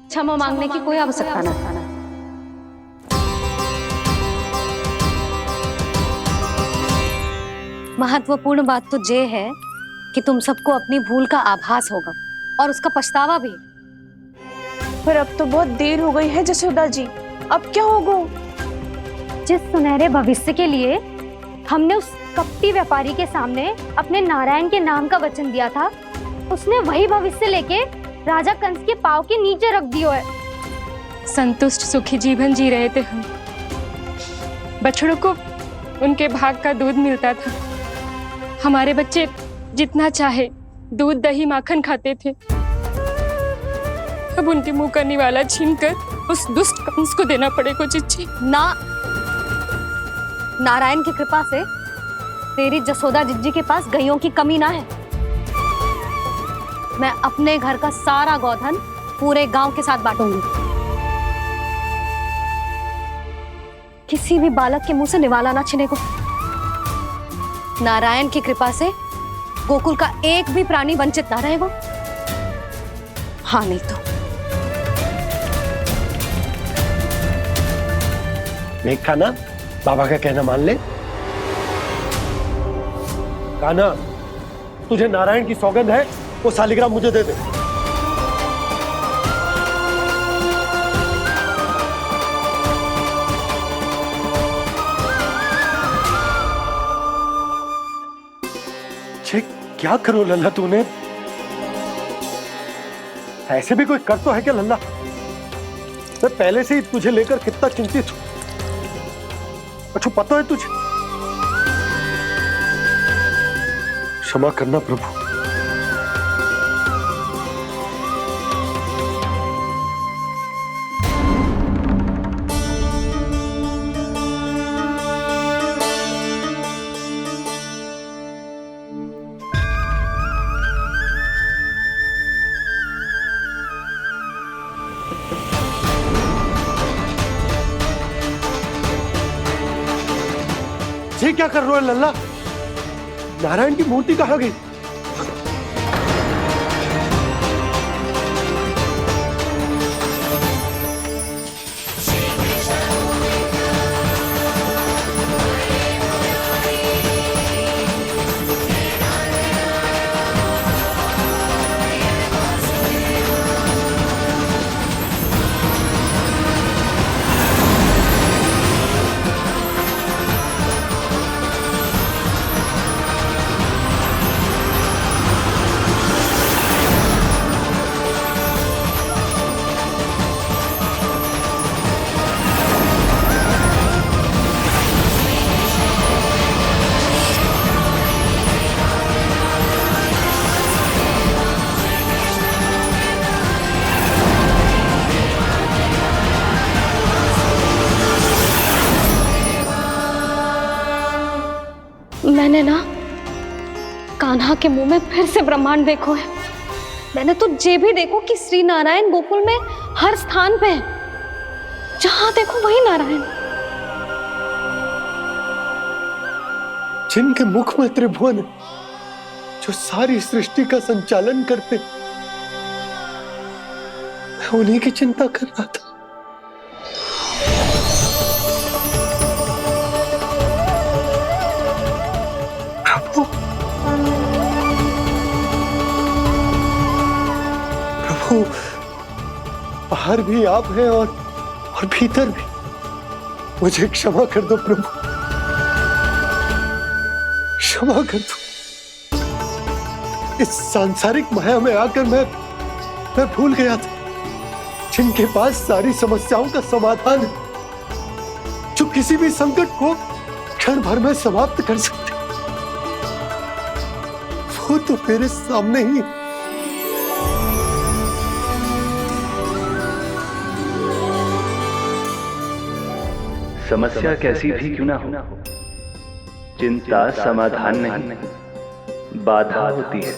क्षमा मांगने की कोई आवश्यकता ना। महत्वपूर्ण बात तो ये है कि तुम सबको अपनी भूल का आभास होगा और उसका पछतावा भी। पर अब तो बहुत देर हो गई है जशोदा जी, अब क्या होगा? जिस सुनहरे भविष्य के लिए हमने उस कपटी व्यापारी के सामने अपने नारायण के नाम का वचन दिया था, उसने वही भविष्य लेके राजा कंस के पांव के नीचे रख दिया है। संतुष्ट सुखी जीवन जी रहे थे हम। बछड़ों को उनके भाग का दूध मिलता था। हमारे बच्चे जितना चाहे दूध दही माखन खाते थे। अब उनके मुंह का निवाला छीनकर उस दुष्ट कंस को देना पड़ेगा चिच्ची। ना, नारायण की कृपा से तेरी जसोदा जिज्जी के पास गैयों की कमी ना है। मैं अपने घर का सारा गोधन पूरे गांव के साथ बांटूंगी। किसी भी बालक के मुंह से निवाला ना छिने को। नारायण की कृपा से गोकुल का एक भी प्राणी वंचित ना रहेगा। हाँ नहीं तो मेघ कान्हा, बाबा का कहना मान ले। कान्हा, तुझे नारायण की सौगंध है, वो शालिग्राम मुझे दे दे। क्या करो लल्ला तूने? ऐसे भी कोई कर तो है क्या लल्ला? मैं पहले से ही तुझे लेकर कितना चिंतित हूं। अच्छा पता है तुझे? क्षमा करना प्रभु। ये क्या कर रहे हो लल्ला? नारायण की मूर्ति कहाँ गई? मैंने ना कान्हा के मुंह में फिर से ब्रह्मांड देखो है। मैंने तो ये भी देखो कि श्री नारायण गोकुल में हर स्थान पे है। जहां देखो वही नारायण। जिनके मुख में त्रिभुवन है, जो सारी सृष्टि का संचालन करते, मैं उन्हीं की चिंता कर रहा था। प्रभु, बाहर भी आप हैं और भीतर भी। मुझे क्षमा कर दो प्रभु, क्षमा कर दो। इस सांसारिक माया में आकर मैं भूल गया था जिनके पास सारी समस्याओं का समाधान है, जो किसी भी संकट को क्षण भर में समाप्त कर सकते, वो तो मेरे सामने ही। समस्या कैसी भी क्यों ना हो, चिंता समाधान नहीं, बाधा होती है।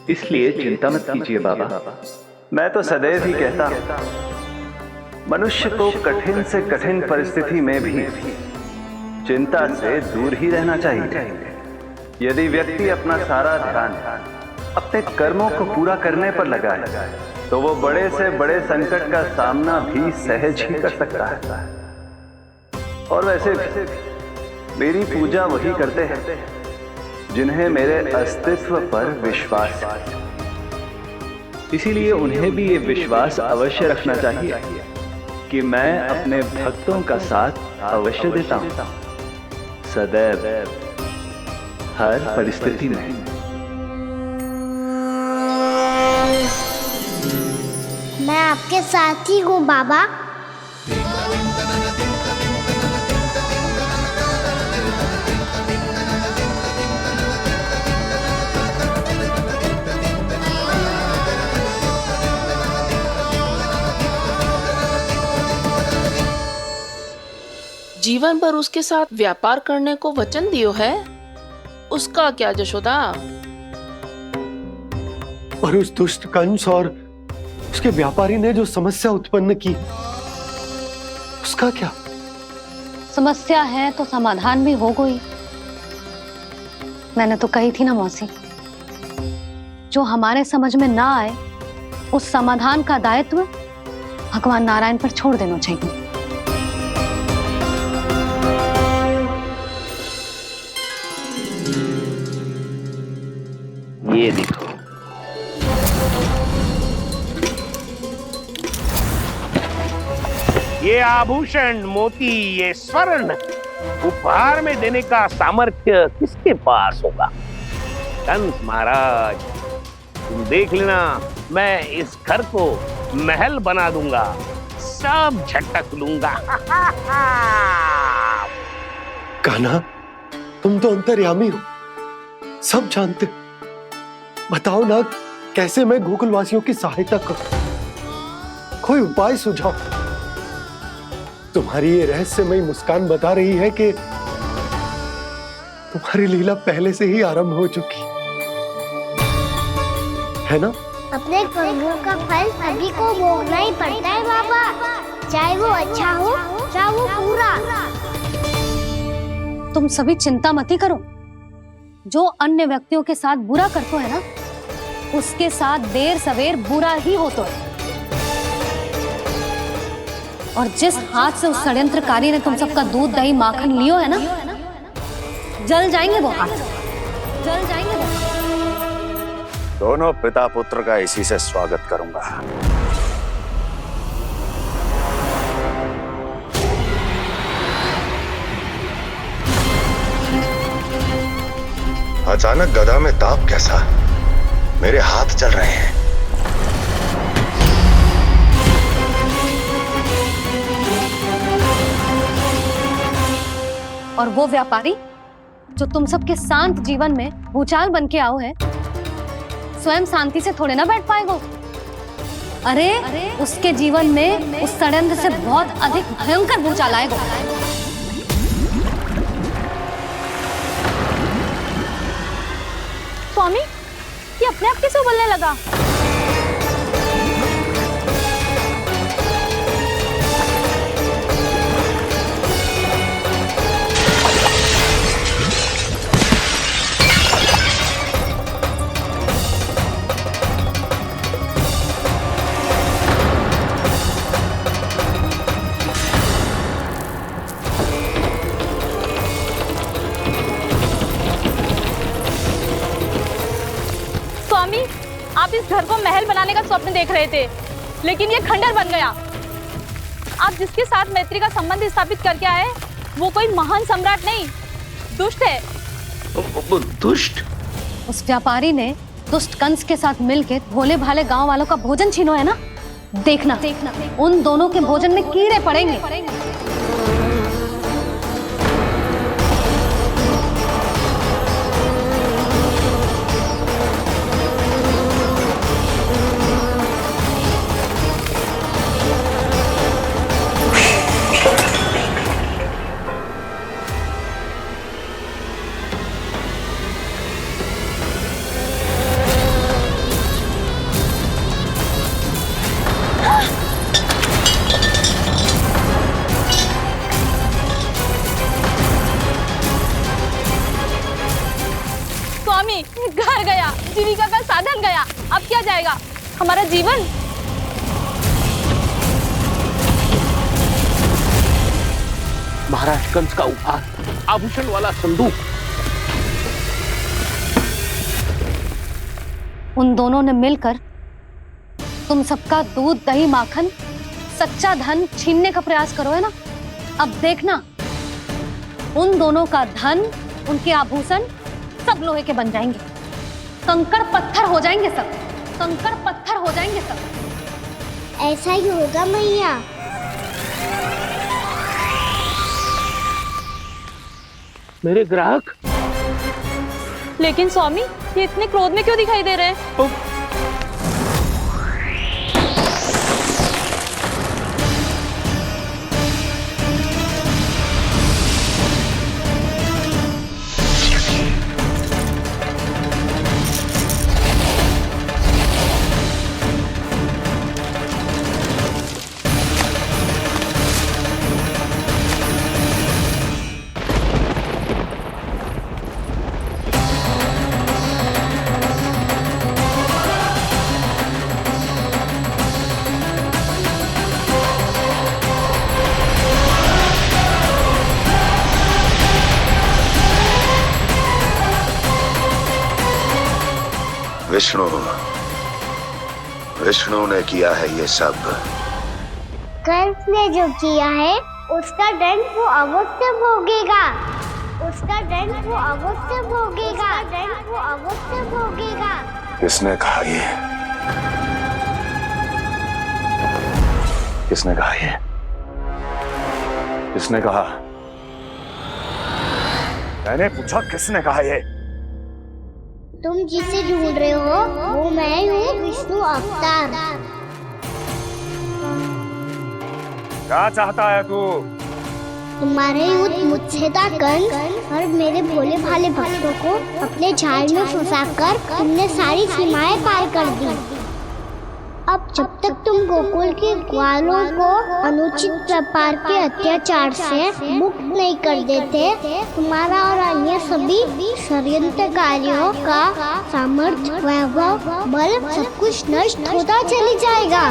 इसलिए चिंता मत कीजिए बाबा। मैं तो सदैव ही कहता हूं, मनुष्य को कठिन से कठिन परिस्थिति में भी चिंता से दूर ही रहना चाहिए। यदि व्यक्ति अपना सारा ध्यान अपने कर्मों को पूरा करने पर लगाए, तो वो बड़े से बड़े संकट का सामना भी सहज ही कर सकता है। और वैसे भी मेरी पूजा वही करते हैं जिन्हें मेरे अस्तित्व पर विश्वास है। इसीलिए उन्हें भी ये विश्वास अवश्य रखना चाहिए कि मैं अपने भक्तों का साथ अवश्य देता हूं, सदैव, हर परिस्थिति में। मैं आपके साथ ही हूँ बाबा। जीवन भर उसके साथ व्यापार करने को वचन दियो है, उसका क्या जशोदा? और उस दुष्ट कंस और उसके व्यापारी ने जो समस्या उत्पन्न की, उसका क्या? समस्या है तो समाधान भी हो गई। मैंने तो कही थी ना मौसी, जो हमारे समझ में ना आए उस समाधान का दायित्व भगवान नारायण पर छोड़ देना चाहिए। ये देखो, ये आभूषण, मोती, ये स्वर्ण उपहार में देने का सामर्थ्य किसके पास होगा? कंस महाराज, तुम देख लेना, मैं इस घर को महल बना दूंगा, सब झटक लूंगा। कान्हा, तुम तो अंतर्यामी हो, सब जानते। बताओ ना, कैसे मैं गोकुलवासियों की सहायता करूं? कोई उपाय सुझाओ। तुम्हारी ये रहस्यमयी मुस्कान बता रही है कि तुम्हारी लीला पहले से ही आरंभ हो चुकी है ना? अपने कर्मों का फल सभी को भोगना ही पड़ता है बाबा, चाहे वो अच्छा हो चाहे वो बुरा। तुम सभी चिंता मत ही करो। जो अन्य व्यक्तियों के साथ बुरा करते है ना, उसके साथ देर सवेर बुरा ही होता है। और जिस हाथ से उस षड्यंत्रकारी ने तुम सबका दूध दही माखन लियो है ना, जल जाएंगे वो हाथ, जल जाएंगे वो। दोनों पिता पुत्र का इसी से स्वागत करूंगा। अचानक गदा में ताप कैसा? मेरे हाथ चल रहे हैं। और वो व्यापारी जो तुम सबके शांत जीवन में भूचाल बन के आओ है, स्वयं शांति से थोड़े ना बैठ पाएगा। अरे उसके जीवन में उस षड्यंत्र से बहुत अधिक भयंकर भूचाल आएगा। स्वामी, ये अपने आप कैसे उबलने लगा? स्वामी, आप इस घर को महल बनाने का स्वप्न देख रहे थे, लेकिन ये खंडर बन गया। आप जिसके साथ मैत्री का संबंध स्थापित करके आए, वो कोई महान सम्राट नहीं, दुष्ट है। दुष्ट? उस व्यापारी ने दुष्ट कंस के साथ मिलकर भोले भाले गांव वालों का भोजन छीनो है ना, देखना उन दोनों के भोजन में कीड़े पड़ेंगे। घर गया, जीविका का साधन गया, अब क्या जाएगा हमारा जीवन? महाराज कंस का उपहार, आभूषण वाला संदूक। उन दोनों ने मिलकर तुम सबका दूध दही माखन सच्चा धन छीनने का प्रयास करो है ना। अब देखना, उन दोनों का धन, उनके आभूषण सब लोहे के बन जाएंगे, कंकड़ पत्थर हो जाएंगे सब, कंकड़ पत्थर हो जाएंगे सब। ऐसा ही होगा मैया। मेरे ग्राहक? लेकिन स्वामी, ये इतने क्रोध में क्यों दिखाई दे रहे हैं? विष्णु विष्णु ने किया है ये सब। कंस ने जो किया है उसका दंड वो अवश्य भोगेगा। उसका दंड वो अवश्य भोगेगा। दंड वो अवश्य भोगेगा। किसने कहा ये? किसने कहा ये? किसने कहा? मैंने पूछा किसने कहा ये? तुम जिसे ढूंढ रहे हो वो मैं हूँ, विष्णु अवतार। क्या चाहता है तू? तुम्हारे युद्ध मुझसे था कंस, और मेरे भोले भाले भक्तों को अपने जाल में फंसाकर तुमने सारी सीमाएं पार कर दी। अब जब तक तुम गोकुल के ग्वालों को अनुचित प्रकार के अत्याचार से मुक्त नहीं कर देते, तुम्हारा और अन्य सभी षड्यंत्रकारियों का सामर्थ्य, वैभव, बल सब कुछ नष्ट होता चली जाएगा।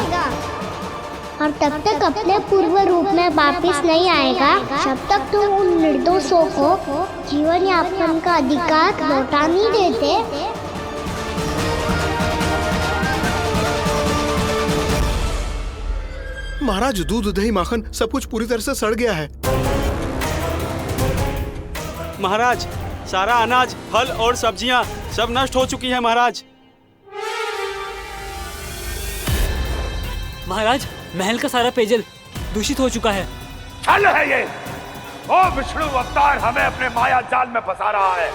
और तब तक अपने पूर्व रूप में वापस नहीं आएगा जब तक तुम उन निर्दोषों को जीवन यापन का अधिकार लौटा नहीं देते। महाराज, दूध दही माखन सब कुछ पूरी तरह से सड़ गया है। महाराज, सारा अनाज, फल और सब्जियां सब नष्ट हो चुकी हैं महाराज। महाराज, महल का सारा पेयजल दूषित हो चुका है। छल है ये। ओ विष्णु अवतार हमें अपने माया जाल में फंसा रहा है।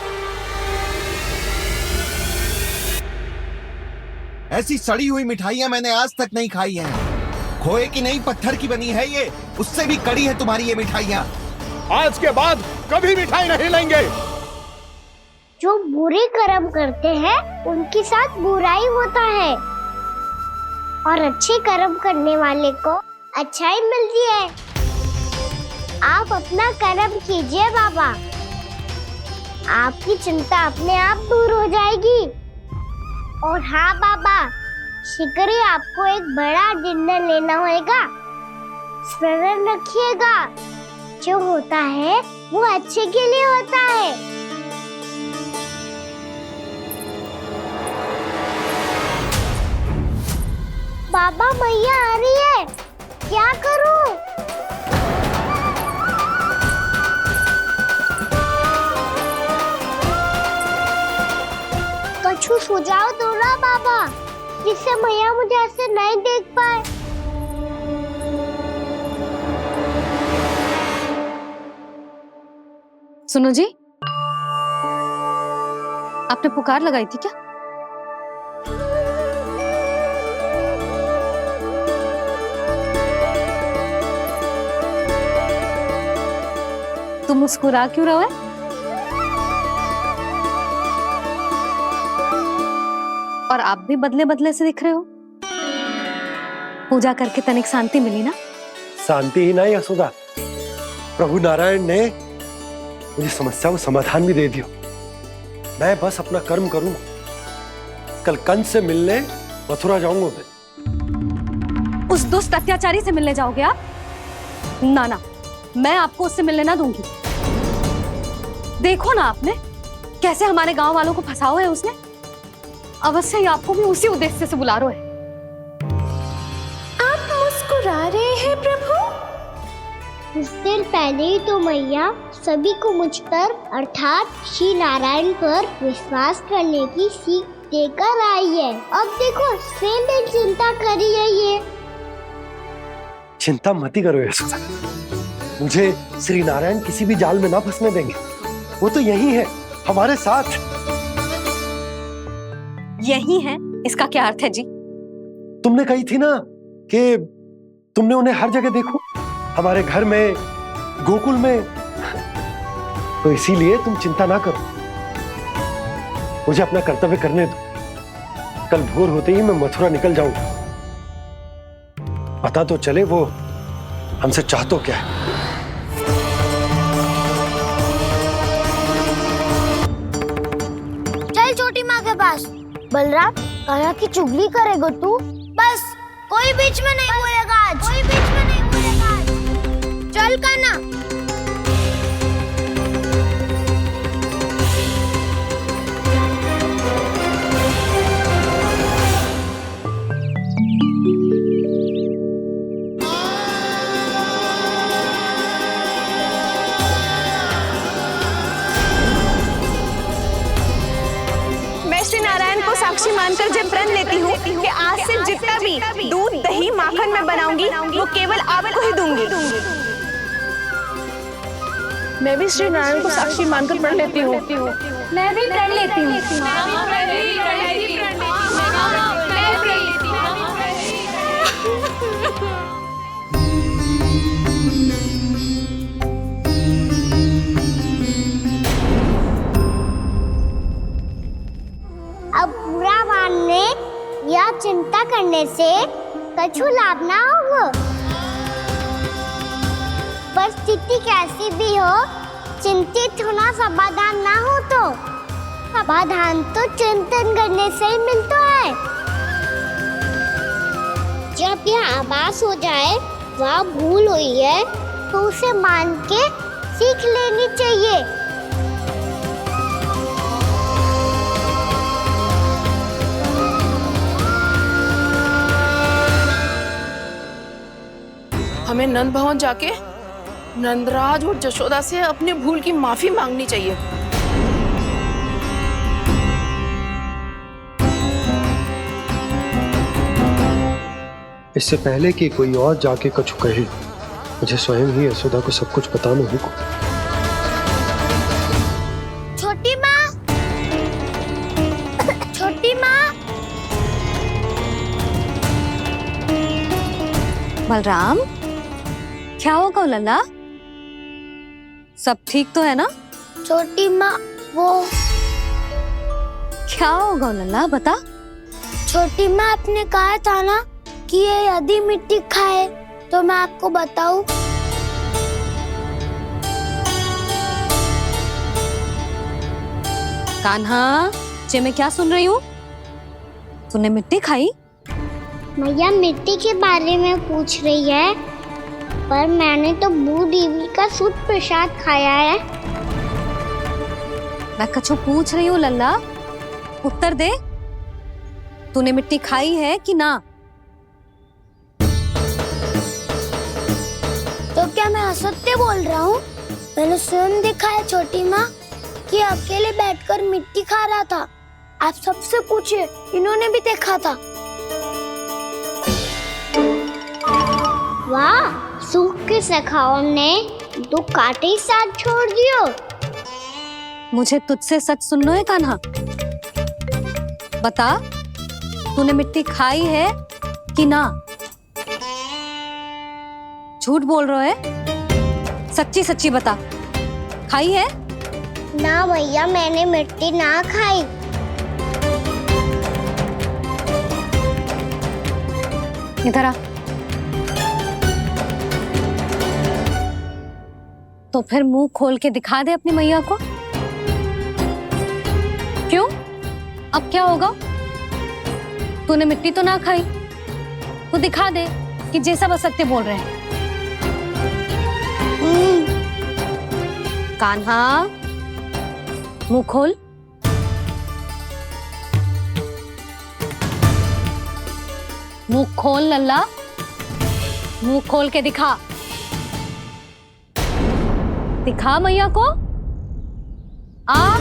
ऐसी सड़ी हुई मिठाइयां मैंने आज तक नहीं खाई हैं। खोए की नहीं, पत्थर की बनी है ये, उससे भी कड़ी है तुम्हारी ये मिठाइयां। आज के बाद कभी मिठाई नहीं लेंगे। जो बुरे कर्म करते हैं उनके साथ बुराई होता है, और अच्छे कर्म करने वाले को अच्छाई मिलती है। आप अपना कर्म कीजिए बाबा, आपकी चिंता अपने आप दूर हो जाएगी। और हाँ बाबा, शीघ्र ही आपको एक बड़ा डिनर लेना होगा। स्मरण रखिएगा, जो होता है वो अच्छे के लिए होता है। बाबा, मैया आ रही है, क्या करूं? कछु सुझाव दो ना बाबा, जिससे मैया मुझे ऐसे नहीं देख पाए। सुनो जी, आपने पुकार लगाई थी क्या? तुम मुस्कुरा क्यों रहे हो? और आप भी बदले बदले से दिख रहे हो। पूजा करके तनिक शांति मिली ना? शांति ही नहीं यशोदा, प्रभु नारायण ने मुझे समस्या को समाधान भी दे दिया। मैं बस अपना कर्म करूंगा। कल कंस से मिलने मथुरा जाऊंगा मैं। उस दुष्ट अत्याचारी से मिलने जाओगे आप? ना ना, मैं आपको उससे मिलने ना दूंगी। देखो ना आपने कैसे हमारे गांव वालों को फंसाओ है उसने। अवश्य ही आपको भी उसी उद्देश्य से बुला रहा है। आप मुस्कुरा रहे हैं प्रभु? कुछ देर पहले ही तो मैया सभी को मुझ पर अर्थात श्री नारायण पर विश्वास करने की सीख देकर आई है। अब देखो स्वयं भी चिंता करी है ये। चिंता मत करो यशोदा, मुझे श्री नारायण किसी भी जाल में ना फंसने देंगे। वो तो यही है हमारे साथ। यही है, इसका क्या अर्थ है जी? तुमने कही थी ना कि तुमने उन्हें हर जगह देखो, हमारे घर में, गोकुल में। तो इसीलिए तुम चिंता ना करो, मुझे अपना कर्तव्य करने दो। कल भोर होते ही मैं मथुरा निकल जाऊंगा। पता तो चले वो हमसे चाहतो क्या है। चल छोटी माँ के पास। बलराम, कान्हा की चुगली करेगा तू? बस, कोई बीच में नहीं बोलेगा आज। कोई बीच में नहीं बोलेगा आज। चल कान्हा। साक्षी मानकर जब प्रण लेती हूँ कि आज से जितना भी दूध दही माखन मैं बनाऊंगी वो केवल आपको ही दूंगी। मैं भी श्री नारायण को साक्षी मानकर प्रण लेती हूँ। मैं भी प्रण लेती हूँ। अब बुरा मानने या चिंता करने से कछु लाभ ना होगा। परिस्थिति कैसी भी हो, चिंतित होना समाधान ना हो तो समाधान तो चिंतन करने से ही मिलता है। जब यह आभास हो जाए वह भूल हुई है तो उसे मान के सीख लेनी चाहिए। हमें नंद भवन जाके नंदराज और जशोदा से अपनी भूल की माफी मांगनी चाहिए। इससे पहले कि कोई और जाके कछु कहे, मुझे स्वयं ही यशोदा को सब कुछ बताना होगा। छोटी माँ, छोटी माँ। बलराम, क्या होगा लल्ला? सब ठीक तो है ना? छोटी माँ, वो क्या होगा लल्ला, बता। छोटी माँ, आपने कहा था ना कि ये यदि मिट्टी खाए तो मैं आपको बताऊं। कान्हा, जे मैं क्या सुन रही हूँ? तूने मिट्टी खाई? मैया मिट्टी के बारे में पूछ रही है, पर मैंने तो भू देवी का शुद्ध प्रसाद खाया है। मैं कछु पूछ रही हूँ लल्ला, उत्तर दे। तूने मिट्टी खाई है कि ना? तो क्या मैं असत्य बोल रहा हूँ? मैंने स्वयं देखा है छोटी माँ कि अकेले बैठकर मिट्टी खा रहा था। आप सबसे पूछिए, इन्होंने भी देखा था। वाह, सूख के सखाओ ने दो कांटे ही साथ छोड़ दियो। मुझे तुझसे सच सुनना है कान्हा। बता, तूने मिट्टी खाई है कि ना? झूठ बोल रहा है, सच्ची सच्ची बता, खाई है? ना भैया, मैंने मिट्टी ना खाई। इधर आ। तो फिर मुंह खोल के दिखा दे अपनी मैया को। क्यों? अब क्या होगा? तूने मिट्टी तो ना खाई, तो दिखा दे कि जे सब असत्य बोल रहे हैं। कान्हा, मुंह खोल। मुंह खोल लल्ला, मुंह खोल के दिखा। दिखा मैया को। आ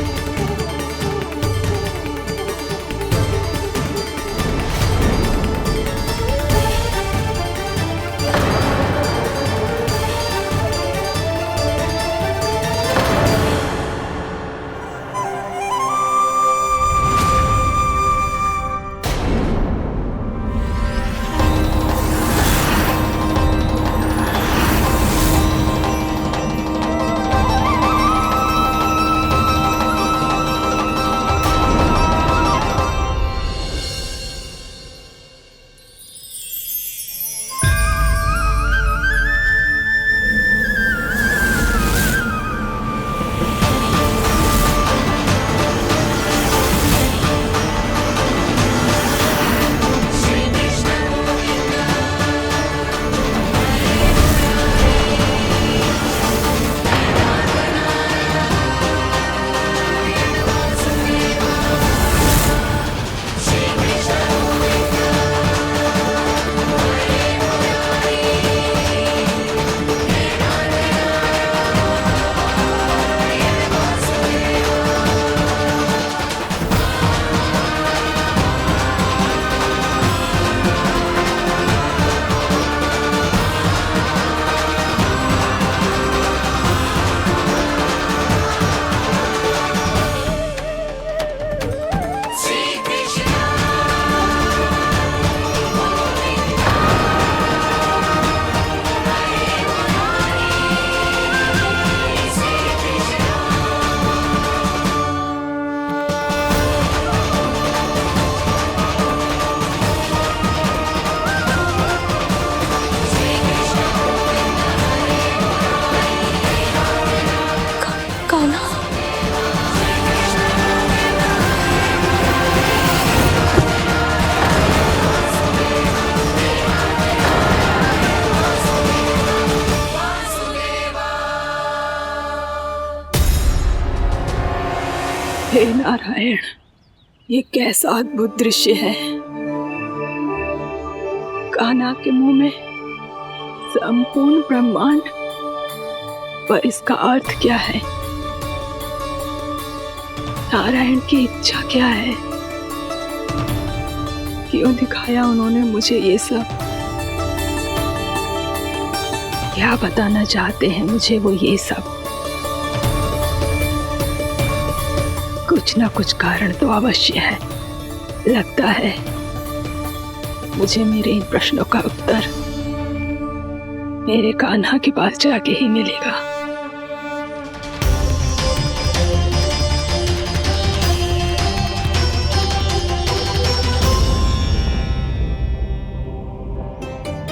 हे नारायण, ये कैसा अद्भुत दृश्य है। कान्हा के मुंह में संपूर्ण ब्रह्मांड, पर इसका अर्थ क्या है? नारायण की इच्छा क्या है? क्यों दिखाया उन्होंने मुझे ये सब? क्या बताना चाहते हैं मुझे वो ये सब? कुछ ना कुछ कारण तो अवश्य है। लगता है मुझे मेरे इन प्रश्नों का उत्तर मेरे कान्हा के पास जाके ही मिलेगा।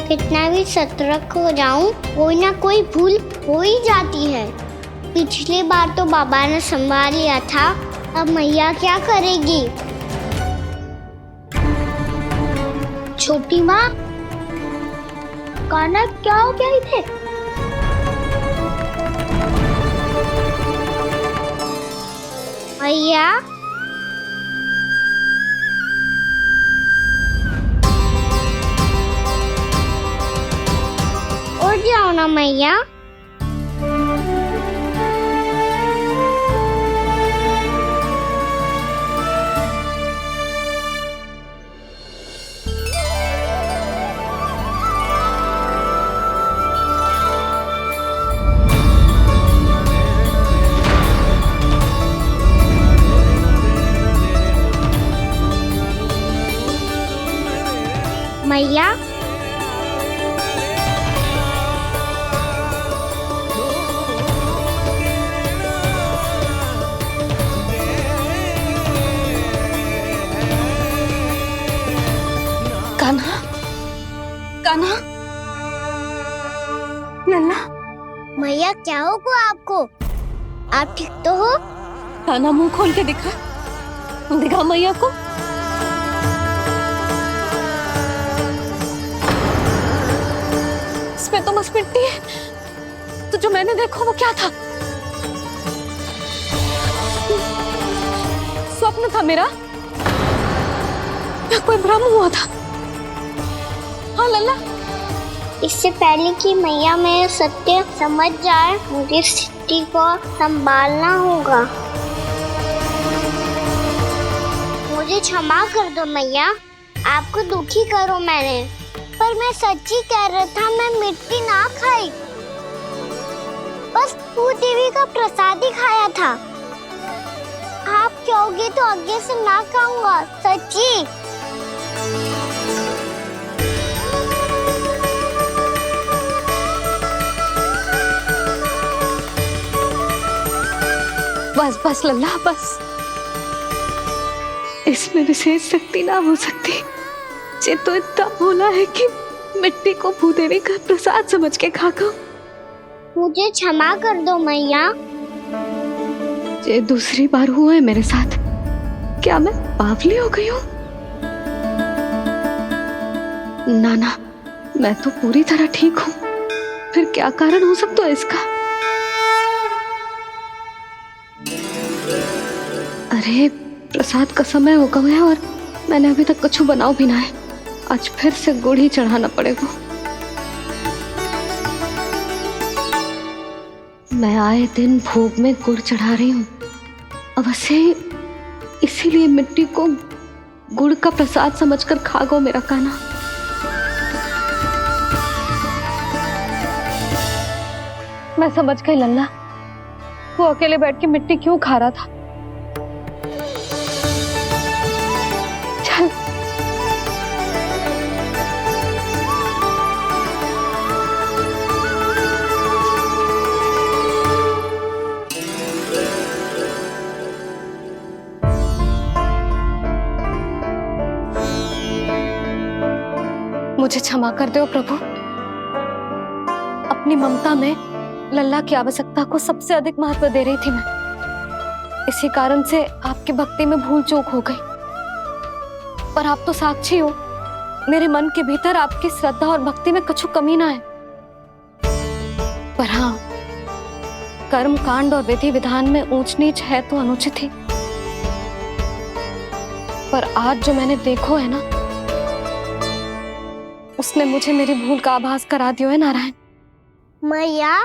कितना भी सतर्क हो जाऊं, कोई ना कोई भूल हो ही जाती है। पिछली बार तो बाबा ने संभाल लिया था, अब मैया क्या करेगी? छोटी माँ, कान्हा क्या हो गया इधर? मैया, उठ जाओ ना मैया। मैया, कान्हा, कान्हा, लल्ला। मैया क्या होगा आपको? आप ठीक तो हो? कान्हा मुंह खोल के दिखा, दिखा मैया को। इसमें तो बस मिट्टी है, तो जो मैंने देखा वो क्या था? स्वप्न था मेरा या कोई भ्रम हुआ था? हाँ लल्ला, इससे पहले कि मैया मेरे सत्य समझ जाए, मुझे स्थिति को संभालना होगा। मुझे क्षमा कर दो मैया, आपको दुखी करो मैंने, पर मैं सच्ची कह रहा था, मैं मिट्टी ना खाई, बस तू देवी का प्रसाद ही खाया था। आप कहोगे तो आगे से ना खाऊंगा, सच्ची। बस बस लल्ला, बस। इसमें विशेष शक्ति ना हो सकती। ये तो इतना भोला है कि मिट्टी को भूदेवी का प्रसाद समझ के खागा। मुझे क्षमा कर दो मैया। ये दूसरी बार हुआ है मेरे साथ। क्या मैं बावली हो गई हूँ? ना ना, मैं तो पूरी तरह ठीक हूँ। फिर क्या कारण हो सकता है इसका? अरे प्रसाद का समय हो गया है और मैंने अभी तक कुछ बनाओ भी ना है। आज फिर से गुड़ ही चढ़ाना पड़ेगा। मैं आए दिन भोग में गुड़ चढ़ा रही हूँ, अवश्य इसीलिए मिट्टी को गुड़ का प्रसाद समझकर खागो मेरा कान्हा। मैं समझ गई लल्ला, वो अकेले बैठ के मिट्टी क्यों खा रहा था। चल मुझे क्षमा कर दो प्रभु। अपनी ममता में लल्ला की आवश्यकता को सबसे अधिक महत्व दे रही थी मैं। इसी कारण से आपकी भक्ति में भूल चूक हो गई। पर आप तो साक्षी हो, मेरे मन के भीतर आपकी श्रद्धा और भक्ति में कछु कमी ना है। पर हाँ, कर्म कांड और विधि विधान में ऊंच नीच है तो अनुचित ही। पर आज जो मैंने देखो है ना, उसने मुझे मेरी भूल का आभास करा दियो है नारायण। मैया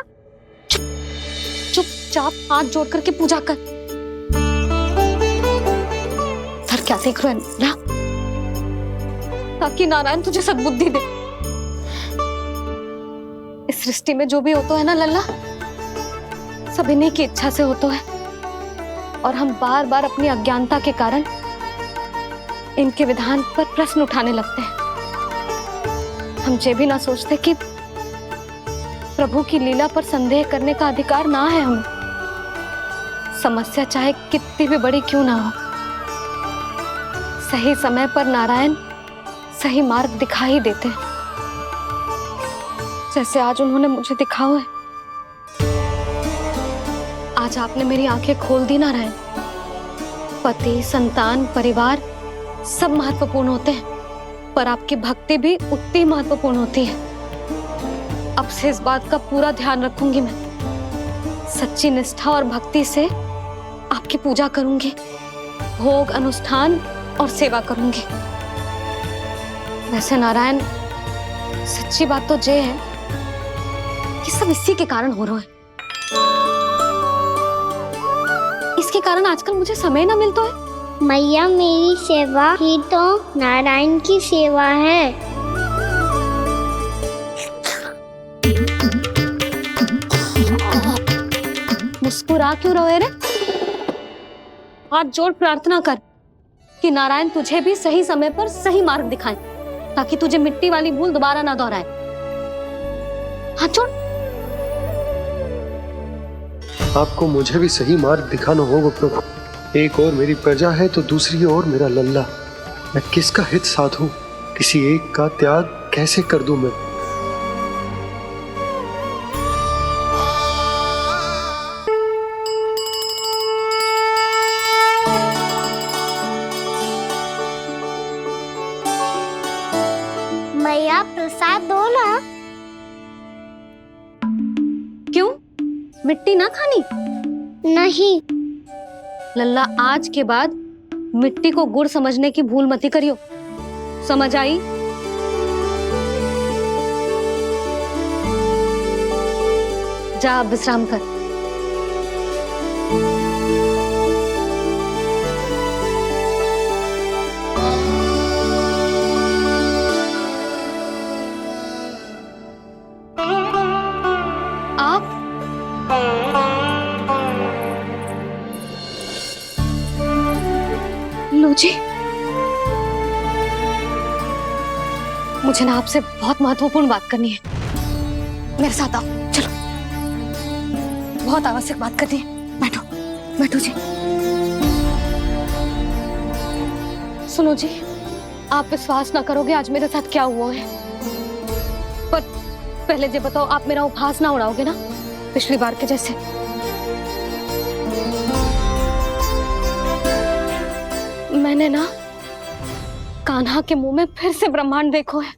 चुपचाप हाथ जोड़ करके पूजा कर। सर क्या देख रहे हैं ना, ताकि नारायण तुझे सद्बुद्धि दे। इस सृष्टि में जो भी होता है ना लल्ला, सब इन्हीं की इच्छा से होता है, और हम बार बार अपनी अज्ञानता के कारण इनके विधान पर प्रश्न उठाने लगते हैं। हम ये भी ना सोचते कि प्रभु की लीला पर संदेह करने का अधिकार ना है हमें। समस्या चाहे कितनी भी बड़ी क्यों ना हो, सही समय पर नारायण सही मार्ग दिखा ही देते हैं, जैसे आज उन्होंने मुझे दिखाओ है। आज आपने मेरी आंखें खोल दी नारायण। पति, संतान, परिवार सब महत्वपूर्ण होते हैं, पर आपकी भक्ति भी उतनी महत्वपूर्ण होती है। अब से इस बात का पूरा ध्यान रखूंगी मैं। सच्ची निष्ठा और भक्ति से आपकी पूजा करूंगी, भोग, अनुष्ठान और सेवा करूंगी। वैसे नारायण, सच्ची बात तो ये है कि सब इसी के कारण हो रहा है। इसके कारण आजकल मुझे समय ना मिलता है। मैया, मेरी सेवा ही तो नारायण की सेवा है। मुस्कुरा क्यों रहे रे? हाथ जोड़ प्रार्थना कर कि नारायण तुझे भी सही समय पर सही मार्ग दिखाएं, ताकि तुझे मिट्टी वाली भूल दोबारा ना दोहराए। हाथ जोड़। आपको मुझे भी सही मार्ग दिखाना होगा प्रभु। एक और मेरी प्रजा है तो दूसरी ओर मेरा लल्ला। मैं किसका हित साधूं? किसी एक का त्याग कैसे कर दूं मैं? मैया, प्रसाद दो ना। क्यों? मिट्टी ना खानी? नहीं। लल्ला, आज के बाद मिट्टी को गुड़ समझने की भूल मत करियो। समझ आई? जा अब विश्राम कर। आप लो जी, मुझे ना आपसे बहुत महत्वपूर्ण बात करनी है। मेरे साथ आओ, चलो। बहुत आवश्यक बात करनी है। बैठो, बैठो जी। सुनो जी, आप विश्वास ना करोगे आज मेरे साथ क्या हुआ है। पर पहले ये बताओ, आप मेरा उपहास ना उड़ाओगे ना, पिछली बार के जैसे? मैंने ना कान्हा के मुंह में फिर से ब्रह्मांड देखो है।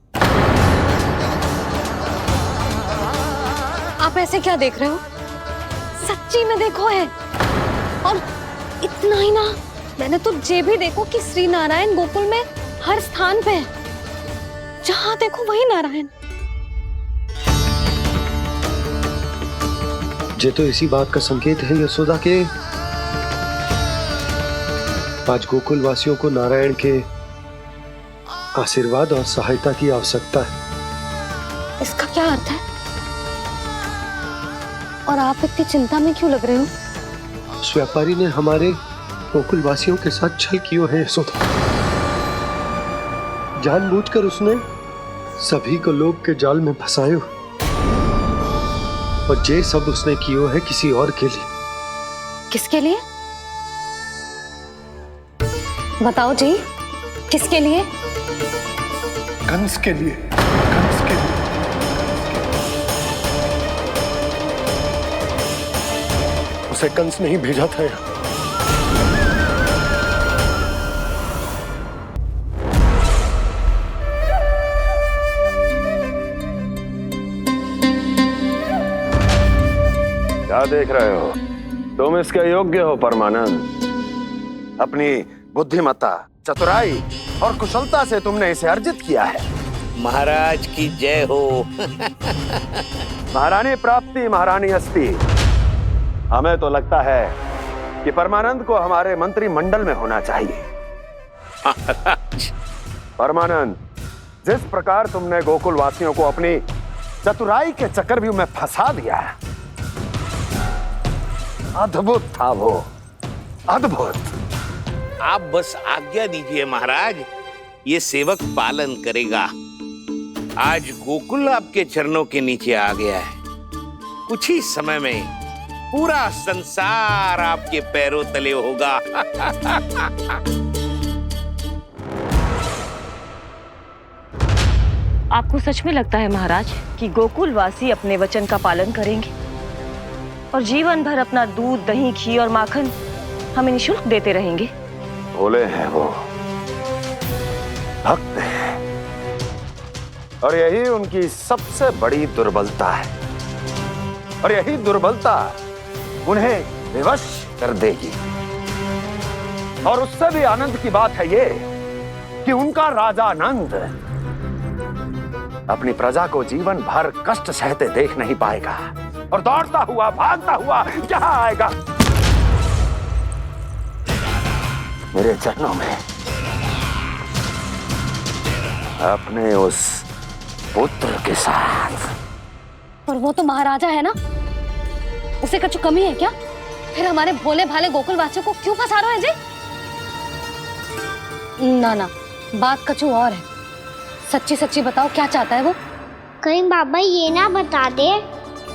आप ऐसे क्या देख रहे हो? सच्ची में देखो है। और इतना ही ना, मैंने तो ये भी देखो कि श्री नारायण गोकुल में हर स्थान पे है। जहां देखो वही नारायण। ये तो इसी बात का संकेत है यशोदा के आज गोकुल वासियों को नारायण के आशीर्वाद और सहायता की आवश्यकता है। इसका क्या अर्थ है? और आप इतनी चिंता में क्यों लग रहे हो? उस व्यापारी ने हमारे गोकुल वासियों के साथ छल किया है यशोदा। जानबूझकर उसने सभी को लोभ के जाल में फंसायो, और ये सब उसने किया है किसी और के लिए। किसके लिए? बताओ जी, किसके लिए? कंस के लिए। कंस के लिए। उसे कंस नहीं भेजा था यहाँ। क्या देख रहे हो? तुम इसके योग्य हो परमानंद। अपनी बुद्धिमत्ता, चतुराई और कुशलता से तुमने इसे अर्जित किया है। महाराज की जय हो। महारानी प्राप्ति महारानी अस्ति। हमें तो लगता है कि परमानंद को हमारे मंत्रिमंडल में होना चाहिए। परमानंद, जिस प्रकार तुमने गोकुल वासियों को अपनी चतुराई के चक्रव्यूह में फंसा दिया, अद्भुत था वो, अद्भुत। आप बस आज्ञा दीजिए महाराज, ये सेवक पालन करेगा। आज गोकुल आपके चरणों के नीचे आ गया है। कुछ ही समय में पूरा संसार आपके पैरों तले होगा। आपको सच में लगता है महाराज कि गोकुलवासी अपने वचन का पालन करेंगे और जीवन भर अपना दूध, दही, घी और माखन हमें निःशुल्क देते रहेंगे? भोले हैं वो, भक्त हैं, और यही उनकी सबसे बड़ी दुर्बलता है। और यही दुर्बलता उन्हें विवश कर देगी। और उससे भी आनंद की बात है ये कि उनका राजा नंद अपनी प्रजा को जीवन भर कष्ट सहते देख नहीं पाएगा और दौड़ता हुआ, भागता हुआ यहाँ आएगा मेरे चरणों में, अपने उस पुत्र के साथ। पर वो तो महाराजा है ना, उसे कुछ कमी है क्या? फिर हमारे भोले भाले गोकुल वासियों को क्यों फंसा रहे हैं जी? ना ना, बात कछु और है। सच्ची सच्ची बताओ, क्या चाहता है वो? कहीं बाबा ये ना बता दे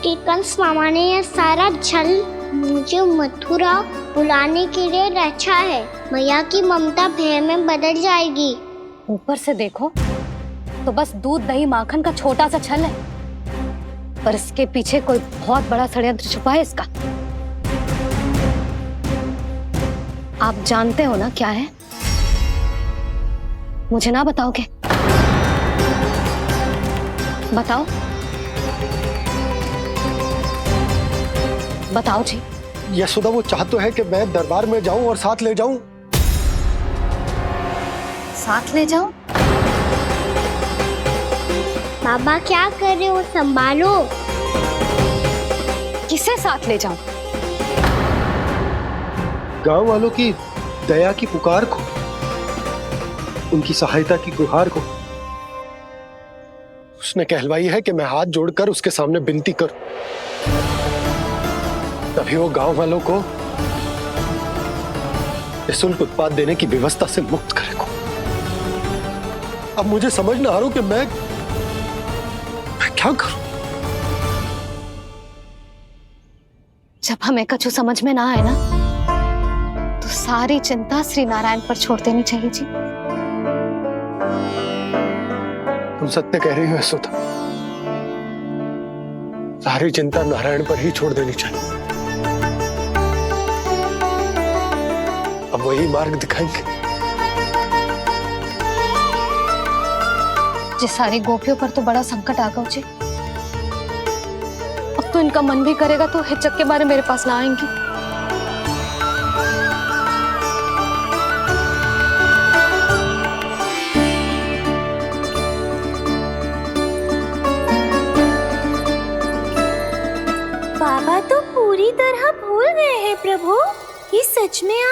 कि कंस मामा ने यह सारा छल मुझे मथुरा बुलाने के लिए रचा है। मैया की ममता भय में बदल जाएगी। ऊपर से देखो तो बस दूध, दही, माखन का छोटा सा छल है, पर इसके पीछे कोई बहुत बड़ा षड्यंत्र छुपा है इसका। आप जानते हो ना क्या है? मुझे ना बताओगे? बताओ बताओ जी। यशोदा, वो चाह तो है कि मैं दरबार में जाऊं और साथ ले जाऊं। साथ ले जाओ? बाबा क्या कर रहे हो, संभालो। किसे साथ ले जाऊं? गांव वालों की दया की पुकार को, उनकी सहायता की गुहार को। उसने कहलवाई है कि मैं हाथ जोड़कर उसके सामने विनती करूं, तभी वो गांव वालों को निःशुल्क उत्पाद देने की व्यवस्था से मुक्त करेगा। अब मुझे समझ ना आ रहा कि मैं क्या करूं। जब हमें कछु समझ में ना आए ना, तो सारी चिंता श्री नारायण पर छोड़ देनी चाहिए जी। तुम सत्य कह रही हो यशोदा, सारी चिंता नारायण पर ही छोड़ देनी चाहिए। अब वही मार्ग दिखाएंगे। जिस सारी गोपियों पर तो बड़ा संकट आ गया जी। अब तो इनका मन भी करेगा तो हिचक के बारे मेरे पास ना आएंगी। बाबा तो पूरी तरह भूल गए हैं प्रभु, ये सच में आप